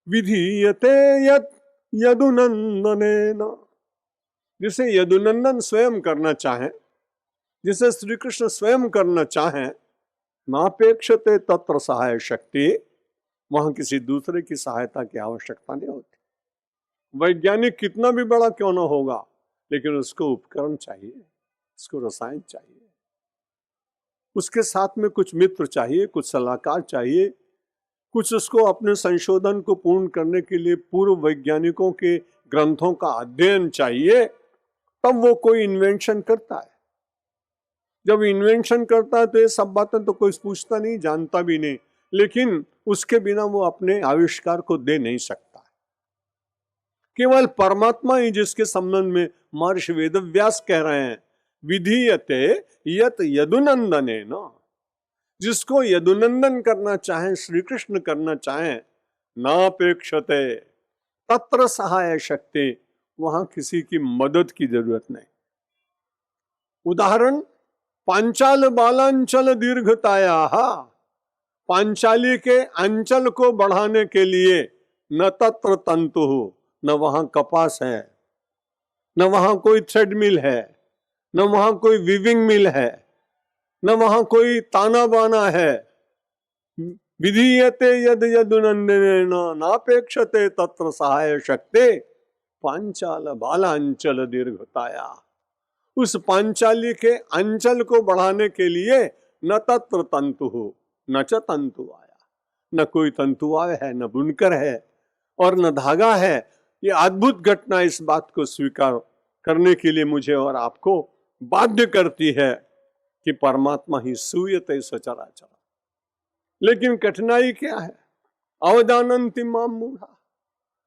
विधीयते यत् यदुनंदनेन, जिसे यदुनंदन स्वयं करना चाहे, जिसे श्री कृष्ण स्वयं करना चाहे, नापेक्षते तत्र सहाय शक्ति, वहां किसी दूसरे की सहायता की आवश्यकता नहीं होती। वैज्ञानिक कितना भी बड़ा क्यों ना होगा, लेकिन उसको उपकरण चाहिए, उसको रसायन चाहिए, उसके साथ में कुछ मित्र चाहिए, कुछ सलाहकार चाहिए, कुछ उसको अपने संशोधन को पूर्ण करने के लिए पूर्व वैज्ञानिकों के ग्रंथों का अध्ययन चाहिए, तब वो कोई इन्वेंशन करता है। जब इन्वेंशन करता है तो ये सब बातें तो कोई पूछता नहीं, जानता भी नहीं, लेकिन उसके बिना वो अपने आविष्कार को दे नहीं सकता। केवल परमात्मा ही जिसके संबंध में महर्षि वेदव्यास कह रहे हैं विधीयते यत् यदुनंदनेन, जिसको यदुनंदन करना चाहे, श्री कृष्ण करना चाहे, नापेक्षते तत्र सहाय शक्ति, वहां किसी की मदद की जरूरत नहीं। उदाहरण, पांचाल बालांचल दीर्घताया, पांचाली के अंचल को बढ़ाने के लिए न तत्र तंतु, न वहां कपास है, न वहां कोई थ्रेडमिल है, न वहां कोई वीविंग मिल है, न वहां कोई ताना बाना है। विधीयते यद यदुनंदनेन नापेक्षते तत्र सहाय शक्ति पांचाल बालांचल दीर्घताया, उस पांचाली के अंचल को बढ़ाने के लिए न तत्र तंतु न च तंतु आया, न कोई तंतुआय है, न बुनकर है और न धागा है। ये अद्भुत घटना इस बात को स्वीकार करने के लिए मुझे और आपको बाध्य करती है कि परमात्मा ही सूयते सचराचर। लेकिन कठिनाई क्या है? अवजानन्ति माम मूढ़ा,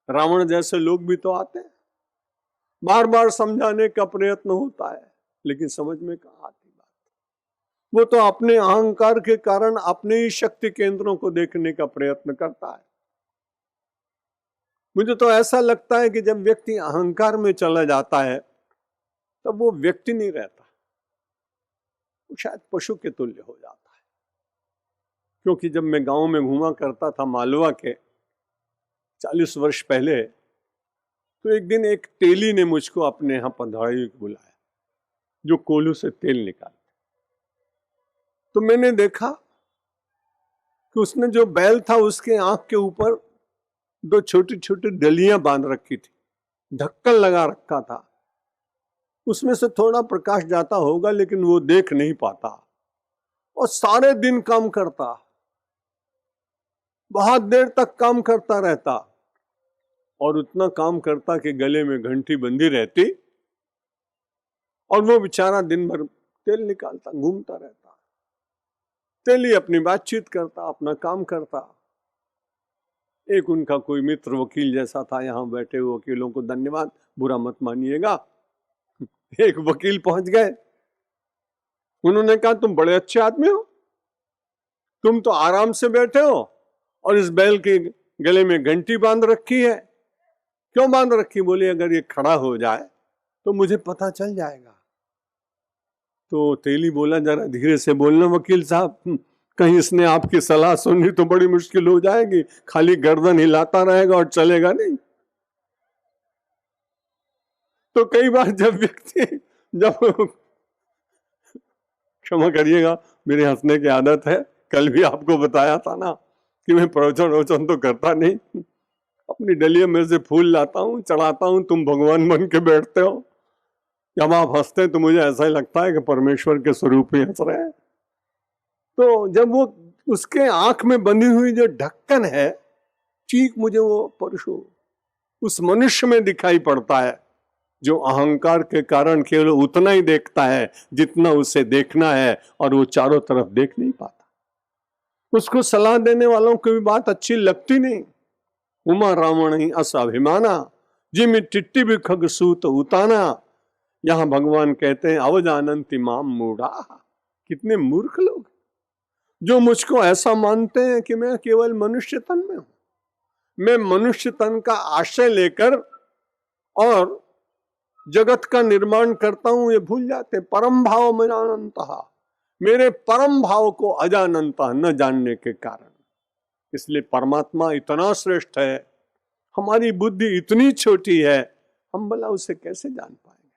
रावण जैसे लोग भी तो आते हैं, बार बार समझाने का प्रयत्न होता है, लेकिन समझ में कहाँ आती बात। वो तो अपने अहंकार के कारण अपने ही शक्ति केंद्रों को देखने का प्रयत्न करता है। मुझे तो ऐसा लगता है कि जब व्यक्ति अहंकार में चला जाता है तब वो व्यक्ति नहीं रहता, वो शायद पशु के तुल्य हो जाता है। क्योंकि जब मैं गांव में घूमा करता था मालवा के 40 वर्ष पहले, तो एक दिन एक तेली ने मुझको अपने यहाँ पंधाड़ी बुलाया, जो कोल्हू से तेल निकालते। तो मैंने देखा कि उसने जो बैल था उसके आंख के ऊपर 2 छोटी छोटी डलियां बांध रखी थी, ढक्कन लगा रखा था। उसमें से थोड़ा प्रकाश जाता होगा, लेकिन वो देख नहीं पाता, और सारे दिन काम करता, बहुत देर तक काम करता रहता, और उतना काम करता कि गले में घंटी बंधी रहती, और वो बेचारा दिन भर तेल निकालता, घूमता रहता। तेली अपनी बातचीत करता, अपना काम करता। एक उनका कोई मित्र वकील जैसा था, यहाँ बैठे हुए वकीलों को धन्यवाद, बुरा मत मानिएगा। एक वकील पहुंच गए, उन्होंने कहा तुम बड़े अच्छे आदमी हो, तुम तो आराम से बैठे हो और इस बैल के गले में घंटी बांध रखी है। क्यों बांध रखी? बोले अगर ये खड़ा हो जाए तो मुझे पता चल जाएगा। तो तेली बोला जरा धीरे से बोलना वकील साहब, कहीं इसने आपकी सलाह सुनी तो बड़ी मुश्किल हो जाएगी, खाली गर्दन हिलाता रहेगा और चलेगा नहीं। तो कई बार जब व्यक्ति क्षमा करिएगा मेरे हंसने की आदत है, कल भी आपको बताया था ना कि मैं प्रवचन तो करता नहीं, अपनी डलिया में से फूल लाता हूँ, चढ़ाता हूँ, तुम भगवान बन के बैठते हो। जब आप हंसते हैं तो मुझे ऐसा ही लगता है कि परमेश्वर के स्वरूप ही हंस रहे हैं। तो जब वो उसके आंख में बंधी हुई जो ढक्कन है, ठीक मुझे वो परशु उस मनुष्य में दिखाई पड़ता है जो अहंकार के कारण केवल उतना ही देखता है जितना उसे देखना है, और वो चारों तरफ देख नहीं पाता। उसको सलाह देने वालों की भी बात अच्छी लगती नहीं। उमा रावण ही असाभिमाना, जिम टिट्टी भी खग सूत उताना। यहां भगवान कहते हैं अवजानन्ति माम मूढ़ा, कितने मूर्ख लोग जो मुझको ऐसा मानते हैं कि मैं केवल मनुष्य तन में हूं, मैं मनुष्य तन का आश्रय लेकर और जगत का निर्माण करता हूं, ये भूल जाते। परम भाव में अनंतः, मेरे परम भाव को अजानंता न जानने के कारण। इसलिए परमात्मा इतना श्रेष्ठ है, हमारी बुद्धि इतनी छोटी है, हम भला उसे कैसे जान पाएंगे।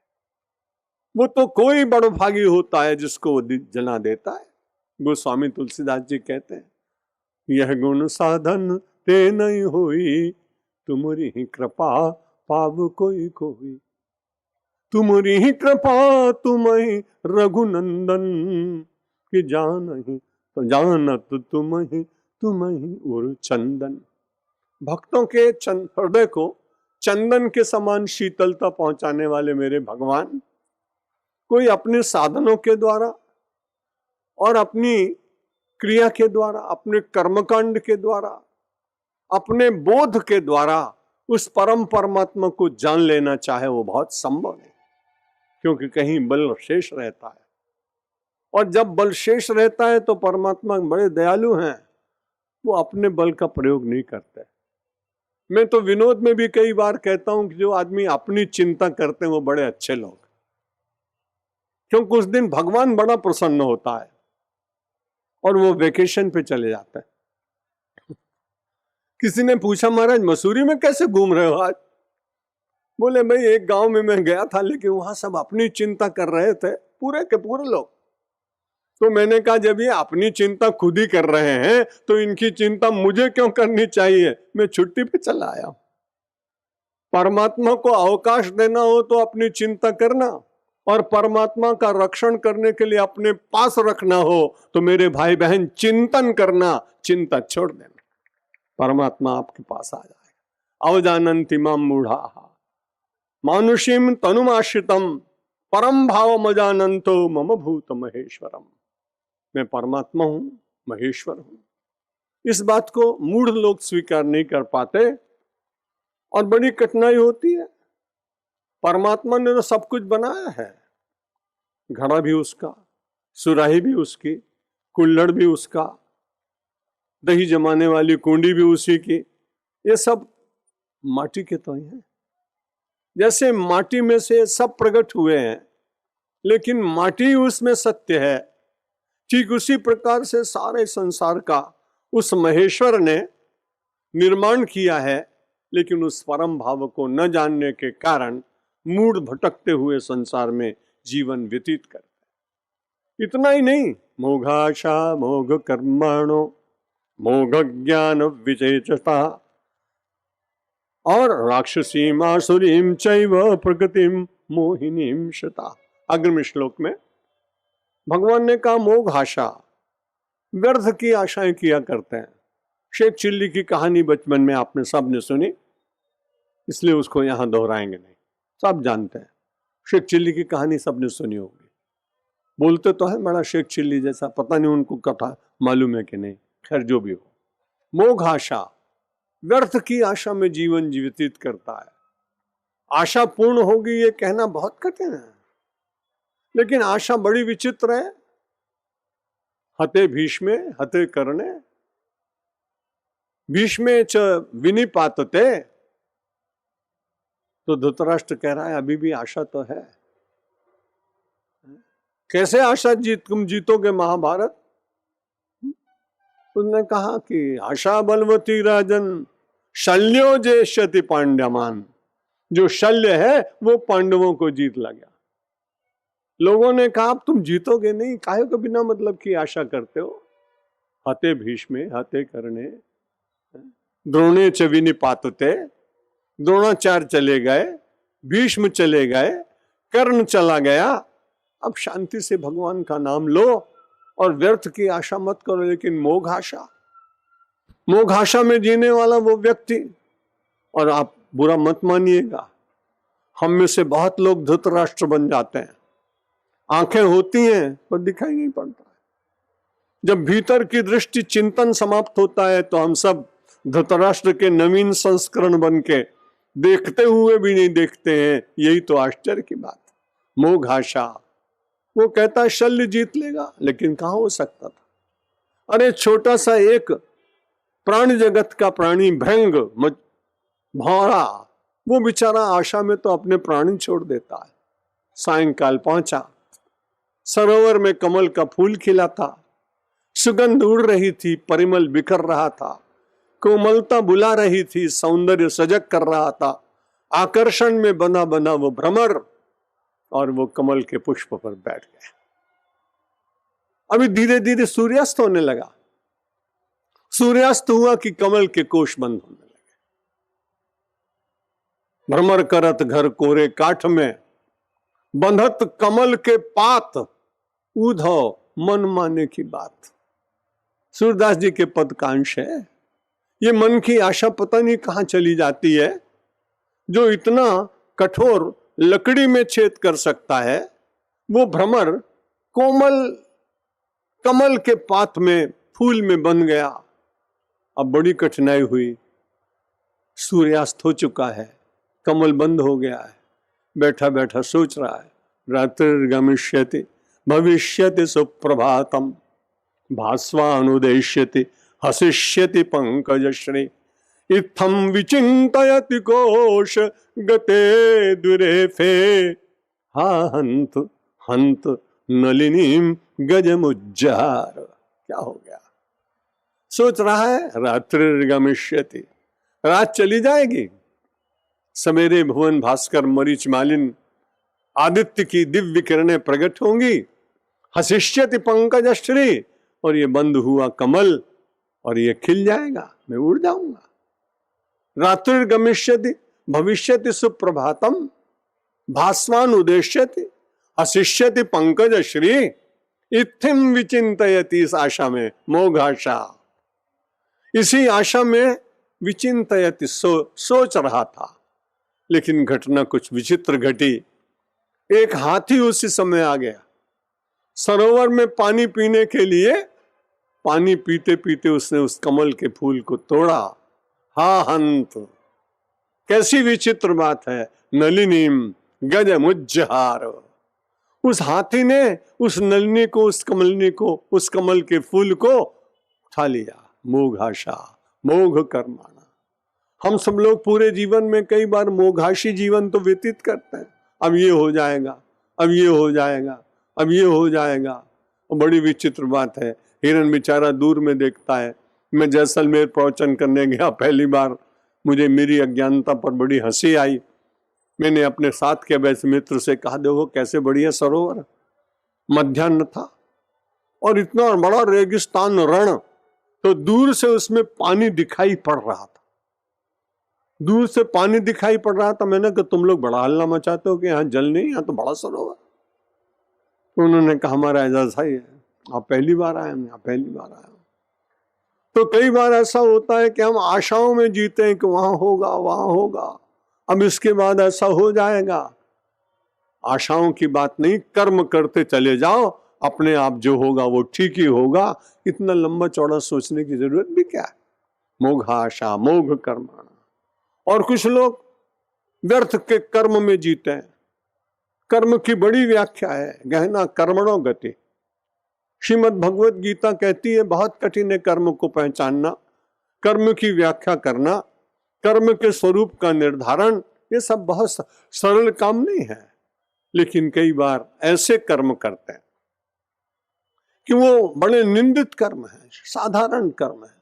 वो तो कोई बड़भागी होता है जिसको वो जना देता है। गोस्वामी तुलसीदास जी कहते हैं, यह गुण साधन ते नहीं होई, तुम्हारी ही कृपा पाव कोई कोई। तुम्हारी ही कृपा तुम्हें रघुनंदन कि जानहि तो जानत तुम्हें उर चंदन। भक्तों के हृदय को चंदन के समान शीतलता पहुंचाने वाले मेरे भगवान, कोई अपने साधनों के द्वारा और अपनी क्रिया के द्वारा, अपने कर्मकांड के द्वारा, अपने बोध के द्वारा उस परम परमात्मा को जान लेना चाहे वो बहुत संभव है, क्योंकि कहीं बल शेष रहता है। और जब बल शेष रहता है तो परमात्मा बड़े दयालु हैं, वो अपने बल का प्रयोग नहीं करते। मैं तो विनोद में भी कई बार कहता हूं कि जो आदमी अपनी चिंता करते हैं वो बड़े अच्छे लोग, क्योंकि उस दिन भगवान बड़ा प्रसन्न होता है और वो वेकेशन पे चले जाते हैं। किसी ने पूछा, महाराज मसूरी में कैसे घूम रहे हो आज? बोले, भाई एक गांव में मैं गया था, लेकिन वहां सब अपनी चिंता कर रहे थे, पूरे के पूरे लोग। तो मैंने कहा, जब ये अपनी चिंता खुद ही कर रहे हैं तो इनकी चिंता मुझे क्यों करनी चाहिए? मैं छुट्टी पे चला आया। परमात्मा को अवकाश देना हो तो अपनी चिंता करना, और परमात्मा का रक्षण करने के लिए अपने पास रखना हो तो मेरे भाई बहन चिंतन करना, चिंता छोड़ देना, परमात्मा आपके पास आ जाएगा। अवजानन्ति माम मूढ़ाः मानुषीम तनुमाश्रितम परम भाव मजानंतो मम भूत महेश्वरम। मैं परमात्मा हूं, महेश्वर हूं। इस बात को मूढ़ लोग स्वीकार नहीं कर पाते और बड़ी कठिनाई होती है। परमात्मा ने तो सब कुछ बनाया है, घड़ा भी उसका, सुराही भी उसकी, कुल्हड़ भी उसका, दही जमाने वाली कुंडी भी उसी की। ये सब माटी के तो ही हैं। जैसे माटी में से सब प्रकट हुए हैं, लेकिन माटी उसमें सत्य है, ठीक उसी प्रकार से सारे संसार का उस महेश्वर ने निर्माण किया है, लेकिन उस परम भाव को न जानने के कारण मूढ़ भटकते हुए संसार में जीवन व्यतीत करते। इतना ही नहीं, मोघाशा मोघ कर्माणो मोघ ज्ञान विचेचता और राक्षसीम आसुरीम चैव प्रकृतिम मोहिनीम शता। अग्रिम श्लोक में भगवान ने कहा, मोघ आशा, व्यर्थ की आशाएं किया करते हैं। शेख चिल्ली की कहानी बचपन में आपने सबने सुनी, इसलिए उसको यहां दोहराएंगे नहीं, सब जानते हैं। शेख चिल्ली की कहानी सबने सुनी होगी। बोलते तो है बड़ा शेख चिल्ली जैसा, पता नहीं उनको कथा मालूम है कि नहीं। खैर जो भी हो, मोघ आशा, व्यर्थ की आशा में जीवन व्यतीत करता है। आशा पूर्ण होगी ये कहना बहुत कठिन है, लेकिन आशा बड़ी विचित्र है। हते भीष्मे हते कर्णे भीष्मे च विनिपातते। तो धृतराष्ट्र कह रहा है अभी भी आशा तो है। कैसे आशा तुम जीतोगे महाभारत? उसने कहा कि आशा बलवती राजन शल्यो जेष्यति पांड्यमान। जो शल्य है वो पांडवों को जीत ला गया। लोगों ने कहा अब तुम जीतोगे नहीं, काहे को बिना मतलब की आशा करते हो? हते भीष्मे हते कर्णे द्रोणे च विनिपातते। द्रोणाचार्य चले गए, भीष्म चले गए, कर्ण चला गया। अब शांति से भगवान का नाम लो और व्यर्थ की आशा मत करो। लेकिन मोघ आशा, मोघ आशा में जीने वाला वो व्यक्ति, और आप बुरा मत मानिएगा, हम में से बहुत लोग धृतराष्ट्र बन जाते हैं। आंखें होती हैं पर दिखाई नहीं पड़ता। जब भीतर की दृष्टि चिंतन समाप्त होता है तो हम सब धृतराष्ट्र के नवीन संस्करण बन के देखते हुए भी नहीं देखते हैं। यही तो आश्चर्य की बात। मोघ आशा, वो कहता है शल्य जीत लेगा, लेकिन कहां हो सकता था। अरे छोटा सा एक प्राणी जगत का प्राणी भृंग भौरा, वो बेचारा आशा में तो अपने प्राणी छोड़ देता है। सायंकाल पहुंचा, सरोवर में कमल का फूल खिला था, सुगंध उड़ रही थी, परिमल बिखर रहा था, कोमलता बुला रही थी, सौंदर्य सजग कर रहा था। आकर्षण में बना बना वो भ्रमर, और वो कमल के पुष्प पर बैठ गया। अभी धीरे धीरे सूर्यास्त होने लगा। सूर्यास्त हुआ कि कमल के कोष बंद होने लगे। भ्रमर करत घर कोरे काठ में, बंधत कमल के पात, उधो मन माने की बात। सूरदास जी के पद का अंश है। ये मन की आशा पता नहीं कहां चली जाती है, जो इतना कठोर लकड़ी में छेद कर सकता है। वो भ्रमर कोमल कमल के पात में, फूल में बन गया। अब बड़ी कठिनाई हुई, सूर्यास्त हो चुका है, कमल बंद हो गया है। बैठा बैठा सोच रहा है, रात्रिर्गमिष्यति भविष्यति सुप्रभातम, भास्वानुदेश्यति हसिष्यति पंकजश्री, इत्थम विचिन्तयति कोश गते दुरेफे, हा हंत हंत नलिनीम गजमुज्जार। क्या हो गया? सोच रहा है रात्रिर्गमिष्यति, रात चली जाएगी, सवेरे भुवन भास्कर मरीच मालिन आदित्य की दिव्य किरणें प्रकट होंगी। हसिष्यति पंकजश्री, और ये बंद हुआ कमल, और ये खिल जाएगा, मैं उड़ जाऊंगा। रात्रिर्गमिष्यति भविष्यति सुप्रभातम, भास्वान उदेश्यति हसिष्यति पंकजश्री, इत्थिम विचिंतयति। इस आशा में, मोघ आशा, इसी आशा में विचिंतयति, सोच रहा था। लेकिन घटना कुछ विचित्र घटी। एक हाथी उसी समय आ गया सरोवर में पानी पीने के लिए। पानी पीते पीते उसने उस कमल के फूल को तोड़ा। हा हंत, कैसी विचित्र बात है। नलिनीम गजमुज्जहार, उस हाथी ने उस नलिनी को, उस कमलिनी को, उस कमल के फूल को उठा लिया। मोघाशा, मोघ कर्माणा। हम सब लोग पूरे जीवन में कई बार मोघाशी जीवन तो व्यतीत करते हैं। अब ये हो जाएगा, अब ये हो जाएगा, अब ये हो जाएगा। और बड़ी विचित्र बात है, हिरन बेचारा दूर में देखता है। मैं जैसलमेर प्रवचन करने गया पहली बार, मुझे मेरी अज्ञानता पर बड़ी हंसी आई। मैंने अपने साथ के वैसे मित्र से कहा, देखो कैसे बढ़िया सरोवर, मध्याह्न था और इतना बड़ा रेगिस्तान रण, तो दूर से उसमें पानी दिखाई पड़ रहा था। दूर से पानी दिखाई पड़ रहा था। मैंने कहा तुम लोग बड़ा हल्ला मचाते हो कि यहाँ जल नहीं, यहाँ तो बड़ा सरोवर। तो उन्होंने कहा हमारा ऐसा ही है, आप पहली बार आए, हम यहाँ पहली बार आए। तो कई बार ऐसा होता है कि हम आशाओं में जीते हैं कि वहां होगा, वहां होगा, अब इसके बाद ऐसा हो जाएगा। आशाओं की बात नहीं, कर्म करते चले जाओ, अपने आप जो होगा वो ठीक ही होगा। इतना लंबा चौड़ा सोचने की जरूरत भी क्या है। मोघाशा, मोघ कर्माणा। और कुछ लोग व्यर्थ के कर्म में जीते हैं। कर्म की बड़ी व्याख्या है, गहना कर्मणो गति। श्रीमद् भगवत गीता कहती है बहुत कठिन है कर्म को पहचानना, कर्म की व्याख्या करना, कर्म के स्वरूप का निर्धारण। ये सब बहुत सरल काम नहीं है। लेकिन कई बार ऐसे कर्म करते हैं कि वो बड़े निंदित कर्म है, साधारण कर्म है।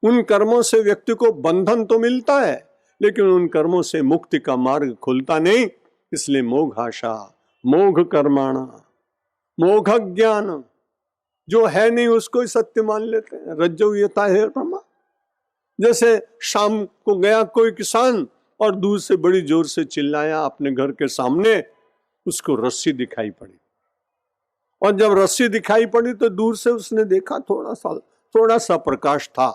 उन कर्मों से व्यक्ति को बंधन तो मिलता है, लेकिन उन कर्मों से मुक्ति का मार्ग खुलता नहीं। इसलिए मोघाशा, मोघ कर्माणा। मोघ ज्ञान, जो है नहीं उसको ही सत्य मान लेते हैं। रज्जो यथा है ब्रह्मा। जैसे शाम को गया कोई किसान और दूर से बड़ी जोर से चिल्लाया अपने घर के सामने, उसको रस्सी दिखाई पड़ी। और जब रस्सी दिखाई पड़ी तो दूर से उसने देखा थोड़ा सा प्रकाश था।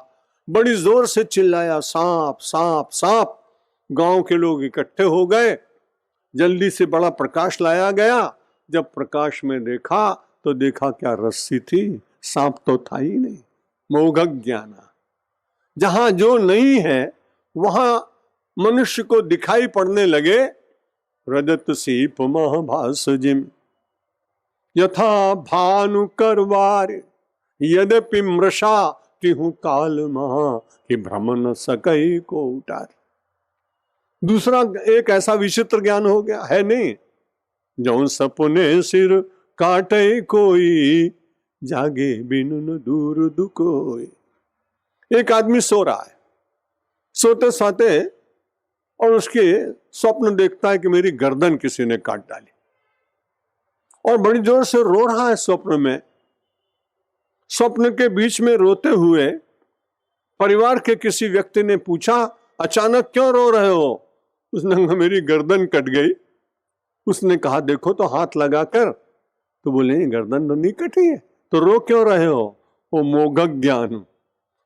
बड़ी जोर से चिल्लाया, सांप सांप सांप। गांव के लोग इकट्ठे हो गए, जल्दी से बड़ा प्रकाश लाया गया। जब प्रकाश में देखा तो देखा क्या, रस्सी थी, सांप तो था ही नहीं। मोघ ज्ञान। जहां जो नहीं है वहां मनुष्य को दिखाई पड़ने लगे। रजत सीप महाभास जिम, यथा भानु करवार यद्यपि मृषा तिहु काल महा कि भ्रम न सकई को उतार। दूसरा एक ऐसा विचित्र ज्ञान हो गया है नहीं, जो सपने सिर काटे कोई जागे बिनु न दूर दुकोई। एक आदमी सो रहा है, सोते सोते और उसके स्वप्न देखता है कि मेरी गर्दन किसी ने काट डाली, और बड़ी जोर से रो रहा है स्वप्न में। स्वप्न के बीच में रोते हुए परिवार के किसी व्यक्ति ने पूछा, अचानक क्यों रो रहे हो? उसने कहा मेरी गर्दन कट गई। उसने कहा देखो तो हाथ लगाकर, तो बोले गर्दन तो नहीं कटी है, तो रो क्यों रहे हो? वो मोघक ज्ञान,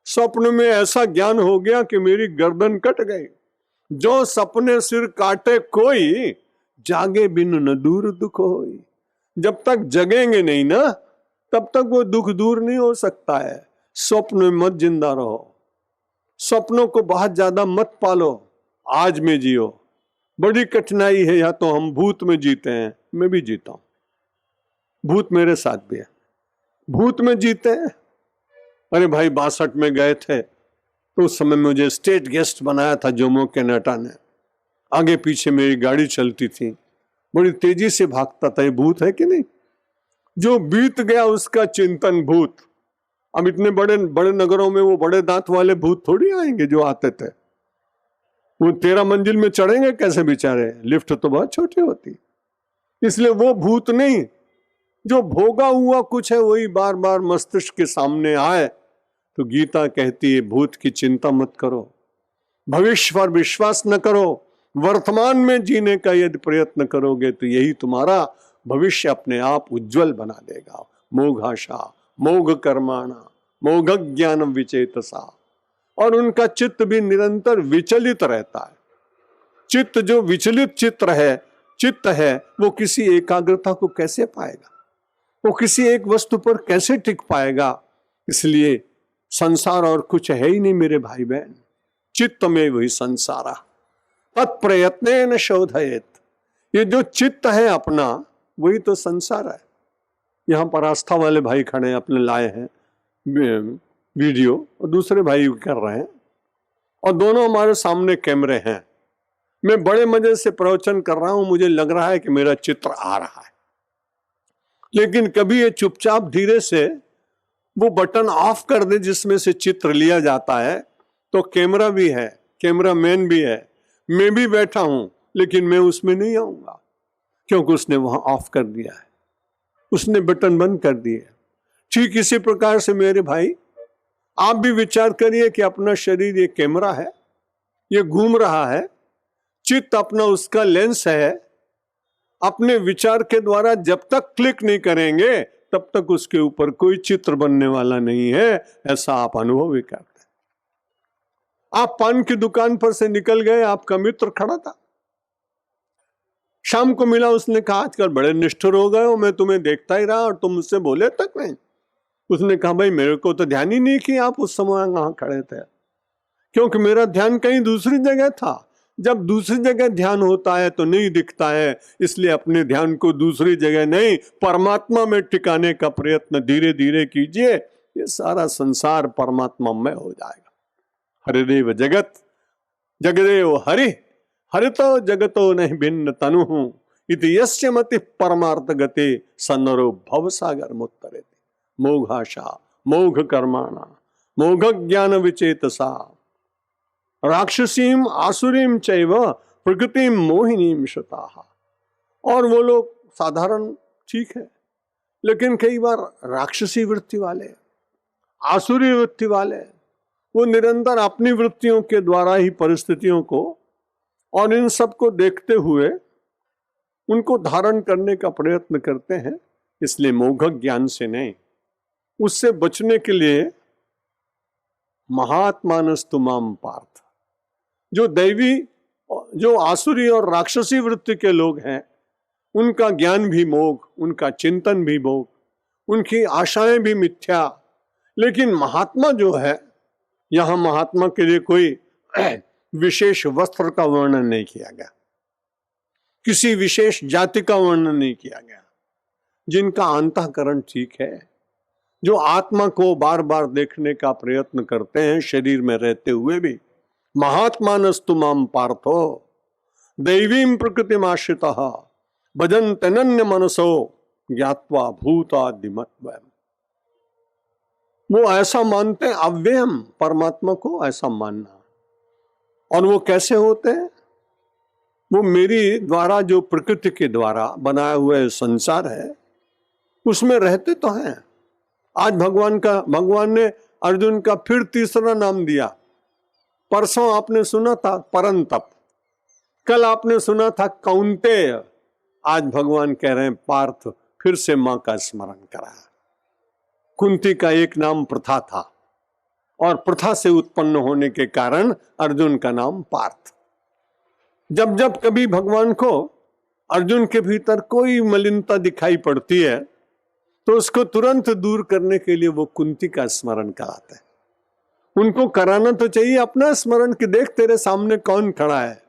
स्वप्न में ऐसा ज्ञान हो गया कि मेरी गर्दन कट गई। जो सपने सिर काटे कोई जागे बिनु न दूर दुख होई। जब तक जगेंगे नहीं ना, तब तक वो दुख दूर नहीं हो सकता है। स्वप्न में मत जिंदा रहो, सपनों को बहुत ज्यादा मत पालो, आज में जियो। बड़ी कठिनाई है, या तो हम भूत में जीते हैं, मैं भी जीता हूं, भूत मेरे साथ भी है, भूत में जीते हैं। अरे भाई 62 में गए थे तो उस समय मुझे स्टेट गेस्ट बनाया था जोमो कैनाडा ने। आगे पीछे मेरी गाड़ी चलती थी, बड़ी तेजी से भागता था। ये भूत है कि नहीं? जो बीत गया उसका चिंतन भूत। अब इतने बड़े बड़े नगरों में वो बड़े दांत वाले भूत थोड़ी आएंगे जो आते थे। वो 13 मंजिल में चढ़ेंगे कैसे बेचारे? लिफ्ट तो बहुत छोटी होती। इसलिए वो भूत नहीं, जो भोगा हुआ कुछ है वही बार बार मस्तिष्क के सामने आए। तो गीता कहती है भूत की चिंता मत करो, भविष्य पर विश्वास न करो, वर्तमान में जीने का यदि प्रयत्न करोगे तो यही तुम्हारा भविष्य अपने आप उज्जवल बना देगा। मोघाशा मोघ कर्माणा मोघ ज्ञान विचेतसा। और उनका चित्त भी निरंतर विचलित रहता है। चित्त जो विचलित चित्त है वो किसी एकाग्रता को कैसे पाएगा? वो किसी एक वस्तु पर कैसे टिक पाएगा? इसलिए संसार और कुछ है ही नहीं मेरे भाई बहन, चित्त में वही संसारा तत्प्रयत्न शोधयेत। ये जो चित्त है अपना वही तो संसार है। यहाँ पर आस्था वाले भाई खड़े अपने लाए हैं वीडियो, और दूसरे भाई कर रहे हैं, और दोनों हमारे सामने कैमरे हैं। मैं बड़े मजे से प्रवचन कर रहा हूं, मुझे लग रहा है कि मेरा चित्र आ रहा है, लेकिन कभी ये चुपचाप धीरे से वो बटन ऑफ कर दे जिसमें से चित्र लिया जाता है, तो कैमरा भी है, कैमरामैन भी है, मैं भी बैठा हूं, लेकिन मैं उसमें नहीं आऊंगा क्योंकि उसने वहां ऑफ कर दिया है, उसने बटन बंद कर दिए। ठीक इसी प्रकार से मेरे भाई आप भी विचार करिए कि अपना शरीर ये कैमरा है, ये घूम रहा है, चित्त अपना उसका लेंस है। अपने विचार के द्वारा जब तक क्लिक नहीं करेंगे तब तक उसके ऊपर कोई चित्र बनने वाला नहीं है, ऐसा आप अनुभव भी करते हैं। आप पान की दुकान पर से निकल गए, आपका मित्र खड़ा था, शाम को मिला, उसने कहा आजकल बड़े निष्ठुर हो गए हो, मैं तुम्हें देखता ही रहा और तुम मुझसे बोले तक नहीं। उसने कहा भाई मेरे को तो ध्यान ही नहीं कि आप उस समय वहां खड़े थे, क्योंकि मेरा ध्यान कहीं दूसरी जगह था। जब दूसरी जगह ध्यान होता है तो नहीं दिखता है, इसलिए अपने ध्यान को दूसरी जगह नहीं परमात्मा में टिकाने का प्रयत्न धीरे धीरे कीजिए। ये सारा संसार परमात्मा में हो जाएगा। हरिदेव जगत जगदेव हरि हरितो जगतो नहीं भिन्न तनु इति यस्य मति परमार्थ गते सन्नरो भव सागर मुत्तरेति। मोघाशा मोघ कर्माणा मोघ ज्ञान विचेतसा राक्षसीम आसुरीम चैव प्रकृतिम मोहिनीम श्रुताः। और वो लोग साधारण ठीक है, लेकिन कई बार राक्षसी वृत्ति वाले, आसुरी वृत्ति वाले, वो निरंतर अपनी वृत्तियों के द्वारा ही परिस्थितियों को और इन सब को देखते हुए उनको धारण करने का प्रयत्न करते हैं। इसलिए मोघ ज्ञान से नहीं, उससे बचने के लिए महात्मानस्तु माम पार्थ, जो दैवी जो आसुरी और राक्षसी वृत्ति के लोग हैं उनका ज्ञान भी मोघ, उनका चिंतन भी मोघ, उनकी आशाएं भी मिथ्या। लेकिन महात्मा जो है, यहां महात्मा के लिए कोई विशेष वस्त्र का वर्णन नहीं किया गया, किसी विशेष जाति का वर्णन नहीं किया गया। जिनका अंतःकरण ठीक है, जो आत्मा को बार बार देखने का प्रयत्न करते हैं शरीर में रहते हुए भी। महात्मानस्तु माम पार्थो दैवीं प्रकृतिमाश्रितः भजन्ते नन्य मनसो ज्ञात्वा भूतादिमत्वम्। वो ऐसा मानते हैं अव्ययम परमात्मा को, ऐसा मानना। और वो कैसे होते हैं? वो मेरी द्वारा जो प्रकृति के द्वारा बनाया हुआ संसार है उसमें रहते तो हैं। आज भगवान ने अर्जुन का फिर तीसरा नाम दिया। परसों आपने सुना था परंतप, कल आपने सुना था कौन्तेय, आज भगवान कह रहे हैं पार्थ, फिर से मां का स्मरण करा। कुंती का एक नाम प्रथा था और प्रथा से उत्पन्न होने के कारण अर्जुन का नाम पार्थ। जब जब कभी भगवान को अर्जुन के भीतर कोई मलिनता दिखाई पड़ती है तो उसको तुरंत दूर करने के लिए वो कुंती का स्मरण कराते हैं। उनको कराना तो चाहिए अपना स्मरण कि देख तेरे सामने कौन खड़ा है,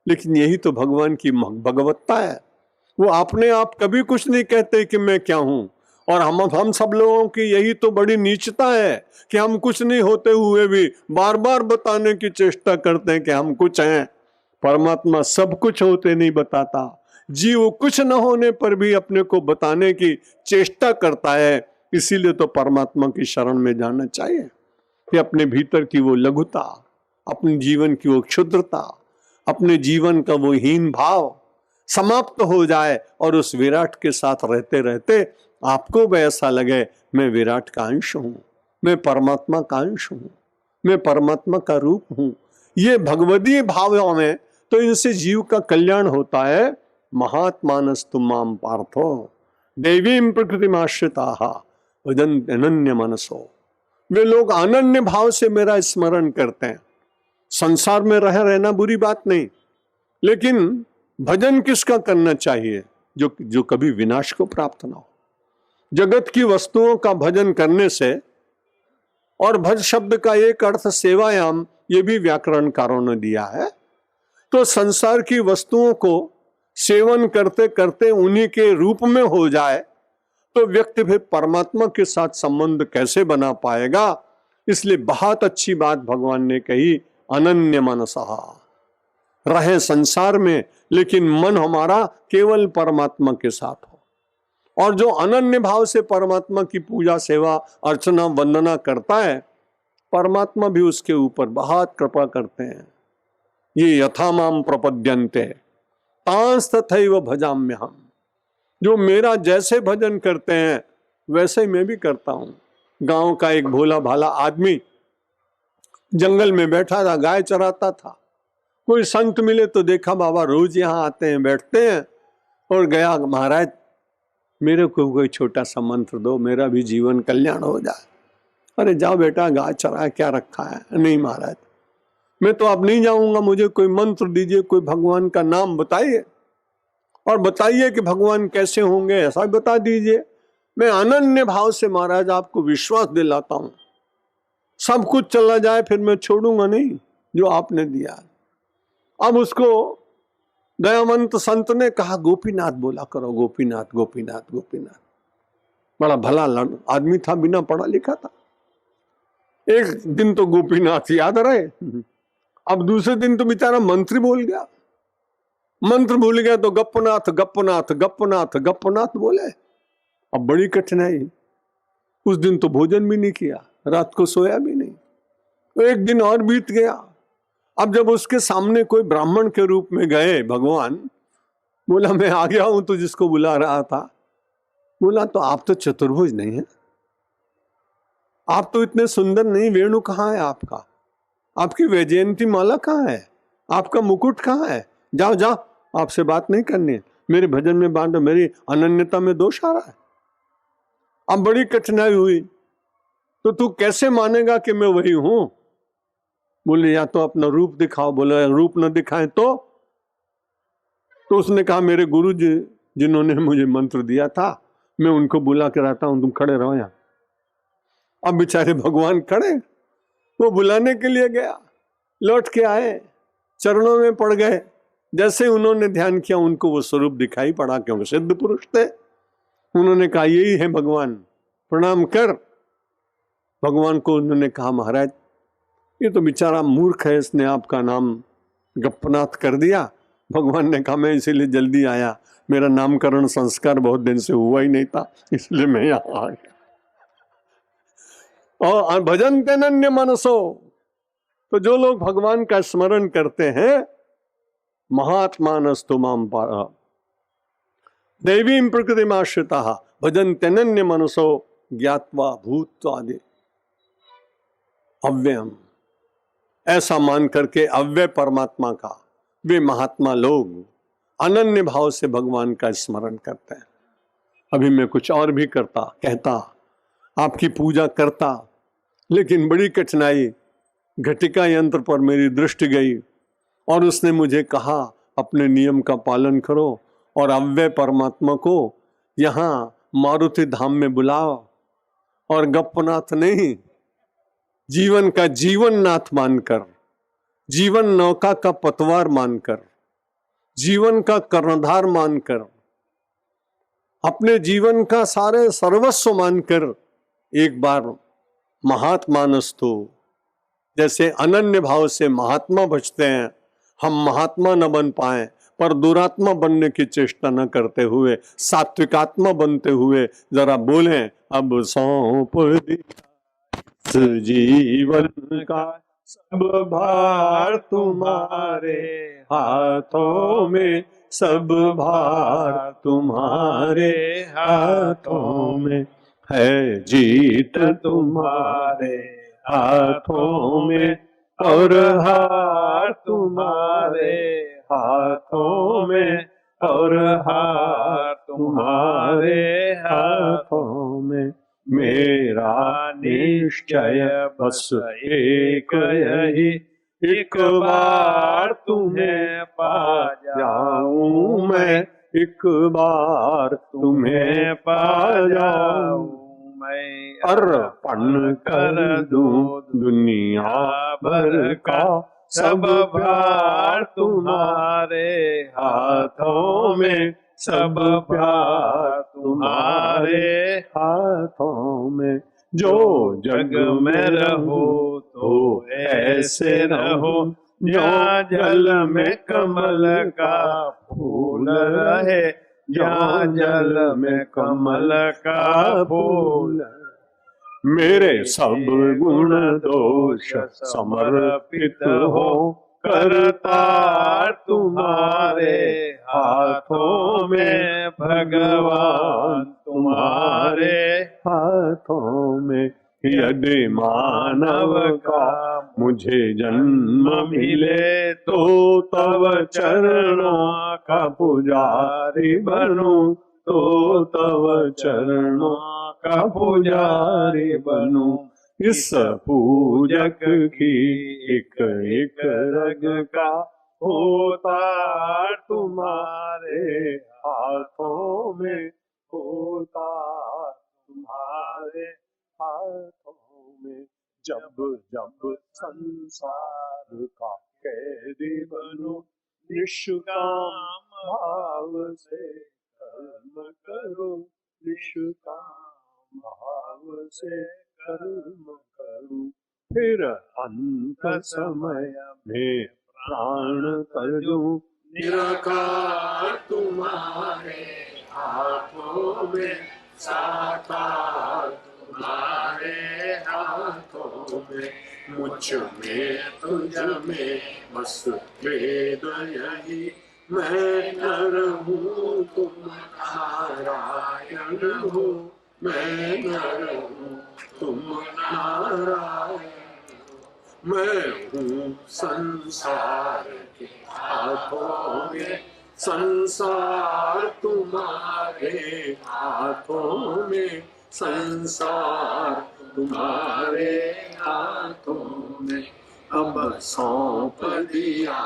लेकिन यही तो भगवान की भगवत्ता है। वो अपने आप कभी कुछ नहीं कहते कि मैं क्या हूं, और हम सब लोगों की यही तो बड़ी नीचता है कि हम कुछ नहीं होते हुए भी बार बार बताने की चेष्टा करते हैं कि हम कुछ हैं। परमात्मा सब कुछ होते नहीं बताता, जीव कुछ न होने पर भी अपने को बताने की चेष्टा करता है। इसीलिए तो परमात्मा की शरण में जाना चाहिए कि अपने भीतर की वो लघुता, अपने जीवन की वो क्षुद्रता, अपने जीवन का वो हीन भाव समाप्त हो जाए और उस विराट के साथ रहते रहते आपको भी ऐसा लगे मैं विराट का अंश हूं, मैं परमात्मा का अंश हूं, मैं परमात्मा का रूप हूं। ये भगवदीय भाव में तो इनसे जीव का कल्याण होता है। महात्मानस्तु माम पार्थो दैवीं प्रकृतिमाश्रिताः भजन्ते अनन्य मनसो। वे लोग अनन्य भाव से मेरा स्मरण करते हैं। संसार में रहना बुरी बात नहीं, लेकिन भजन किसका करना चाहिए? जो कभी विनाश को प्राप्त ना हो। जगत की वस्तुओं का भजन करने से, और भज शब्द का एक अर्थ सेवायाम, ये भी व्याकरणकारों ने दिया है। तो संसार की वस्तुओं को सेवन करते करते उन्हीं के रूप में हो जाए तो व्यक्ति भी परमात्मा के साथ संबंध कैसे बना पाएगा? इसलिए बहुत अच्छी बात भगवान ने कही, अनन्य मनसः। रहे संसार में लेकिन मन हमारा केवल परमात्मा के साथ हो। और जो अनन्य भाव से परमात्मा की पूजा सेवा अर्चना वंदना करता है, परमात्मा भी उसके ऊपर बहुत कृपा करते हैं। ये यथा माम प्रपद्यन्ते तांस तथैव भजाम्यहम्। जो मेरा जैसे भजन करते हैं वैसे ही मैं भी करता हूं। गांव का एक भोला भाला आदमी जंगल में बैठा था, गाय चराता था। कोई संत मिले तो देखा बाबा रोज यहाँ आते हैं, बैठते हैं, और गया, महाराज मेरे को कोई छोटा सा मंत्र दो, मेरा भी जीवन कल्याण हो जाए। अरे जाओ बेटा, गाय चरा क्या रखा है? नहीं महाराज, मैं तो अब नहीं जाऊंगा, मुझे कोई मंत्र दीजिए, कोई भगवान का नाम बताइए, और बताइए कि भगवान कैसे होंगे ऐसा बता दीजिए। मैं अनन्य भाव से महाराज आपको विश्वास दिलाता हूं, सब कुछ चला जाए फिर मैं छोड़ूंगा नहीं जो आपने दिया। अब उसको दयावंत संत ने कहा गोपीनाथ बोला करो, गोपीनाथ गोपीनाथ गोपीनाथ। बड़ा भला आदमी था, बिना पढ़ा लिखा था। एक दिन तो गोपीनाथ याद रहे, अब दूसरे दिन तो बेचारा मंत्री बोल गया। मंत्र भूल गया तो गप्पनाथ गप्पनाथ गप्पनाथ गप्पनाथ बोले। अब बड़ी कठिनाई, उस दिन तो भोजन भी नहीं किया, रात को सोया भी नहीं। तो एक दिन और बीत गया। अब जब उसके सामने कोई ब्राह्मण के रूप में गए भगवान, बोला मैं आ गया हूं तो जिसको बुला रहा था। बोला तो आप तो चतुर्भुज नहीं है, आप तो इतने सुंदर नहीं, वेणु कहाँ है आपका, आपकी वैजयंती माला कहाँ है, आपका मुकुट कहाँ है? जाओ जाओ, आपसे बात नहीं करनी है, मेरे भजन में बांधो, मेरी अनन्यता में दोष आ रहा है। अब बड़ी कठिनाई हुई, तो तू कैसे मानेगा कि मैं वही हूं? बोले या तो अपना रूप दिखाओ। बोले रूप न दिखाएं तो उसने कहा मेरे गुरु जी जिन्होंने मुझे मंत्र दिया था, मैं उनको बुला के रहता हूं, तुम खड़े रहो यहाँ। अब बेचारे भगवान खड़े, वो बुलाने के लिए गया, लौट के आए, चरणों में पड़ गए। जैसे उन्होंने ध्यान किया उनको वो स्वरूप दिखाई पड़ा, क्योंकि सिद्ध पुरुष थे। उन्होंने कहा यही है भगवान, प्रणाम कर। भगवान को उन्होंने कहा महाराज ये तो बेचारा मूर्ख है, इसने आपका नाम गप्पनाथ कर दिया। भगवान ने कहा मैं इसीलिए जल्दी आया, मेरा नामकरण संस्कार बहुत दिन से हुआ ही नहीं था, इसलिए मैं यहाँ आ गया। और भजन तेनन्य मनसो, तो जो लोग भगवान का स्मरण करते हैं, महात्मानस्तु माम पारा दैवीं प्रकृतिमाश्रिताः भजन तेनन्य मनसो ज्ञात्वा भूत्वादि अव्ययम्, ऐसा मान करके अव्यय परमात्मा का वे महात्मा लोग अनन्य भाव से भगवान का स्मरण करते हैं। अभी मैं कुछ और भी कहता, आपकी पूजा करता, लेकिन बड़ी कठिनाई, घटिका यंत्र पर मेरी दृष्टि गई और उसने मुझे कहा अपने नियम का पालन करो और अव्यय परमात्मा को यहाँ मारुति धाम में बुलाओ, और गप्पनाथ नहीं, जीवन का जीवन नाथ मानकर, जीवन नौका का पतवार मानकर, जीवन का कर्णधार मानकर, अपने जीवन का सारे सर्वस्व मानकर एक बार महात्मानस्तु, जैसे अनन्य भाव से महात्मा बचते हैं, हम महात्मा न बन पाए पर दुरात्मा बनने की चेष्टा न करते हुए सात्विकात्मा बनते हुए जरा बोलें, अब सौंप दिया जीवन का सब भार तुम्हारे हाथों में, सब भार तुम्हारे हाथों में है, जीत तुम्हारे हाथों में और हार तुम्हारे हाथों में और हार तुम्हारे हाथों में। मेरा निश्चय बस एक यही, एक बार तुम्हें पा जाऊं मैं, एक बार तुम्हें पा जाऊं मैं, अर्पण कर दूं दुनिया भर का सब प्यार तुम्हारे हाथों में, सब प्यार तुम्हारे हाथों में। जो जग में रहो तो ऐसे रहो, जहाँ जल में कमल का फूल रहे, जहाँ जल में कमल का फूल। मेरे सब गुण दोष समर्पित हो, करतार तुम्हारे हाथों में, भगवान तुम्हारे हाथों में। यदि मानव का मुझे जन्म मिले तो तब चरणों का पुजारी बनूं, तो तब चरणों का पुजारी बनूं। इस पूजक की एक एक रग का होता तुम्हारे हाथों में, होता तुम्हारे हाथों में। जब जब संसार का कैदी बनूं, निष्काम भाव से कर्म करो, निष्काम भाव से कर्म करूं। फिर अंत समय में प्राण तजूं, निराकार तुम्हारे हाथों में, साकार तुम्हारे हाथों में। मुझ में तुझ में बस भेद यही, मैं नर हूँ तुम नारायण हो, मैं नर हूँ तुम नारायण। मैं हूँ संसार के हाथों में, संसार तुम्हारे हाथों में, संसार तुम्हारे हाथों में। अब सौंप दिया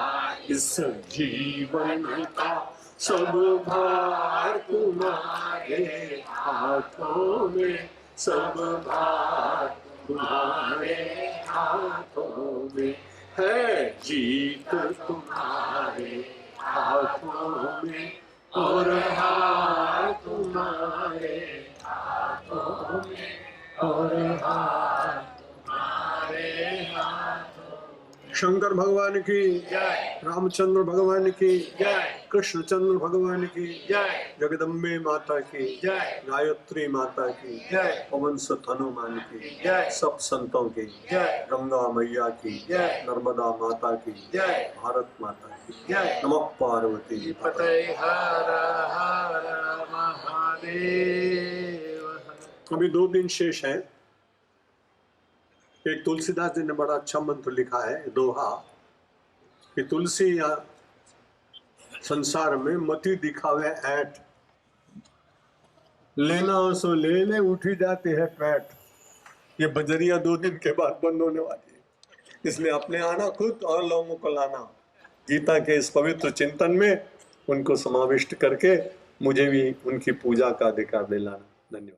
इस जीवन का सब भार तुम्हारे हाथों में, सब भार तुम्हारे हाथों में है। जीत तुम्हारे हाथों में और हार तुम्हारे और हाथ तुम्हारे हाथों शंकर भगवान की जय, रामचंद्र भगवान की जय, कृष्णचंद्र भगवान की जय, जगदम्बे माता की जय, गायत्री माता की जय, पवन सुत हनुमान की जय, सब संतों की जय, गंगा मैया की जय, नर्मदा माता की जय, भारत माता की जय। नमः पार्वती पते हर हर महादेव। अभी 2 दिन शेष हैं। एक तुलसीदास जी ने बड़ा अच्छा मंत्र लिखा है, दोहा, कि तुलसी या संसार में मति दिखावे ऐट, लेना हो सो ले ले, उठी जाती है पैट। ये बजरिया 2 दिन के बाद बंद होने वाली है, इसलिए अपने आना खुद और लोगों को लाना। गीता के इस पवित्र चिंतन में उनको समाविष्ट करके मुझे भी उनकी पूजा का अधिकार दिलाना। धन्यवाद।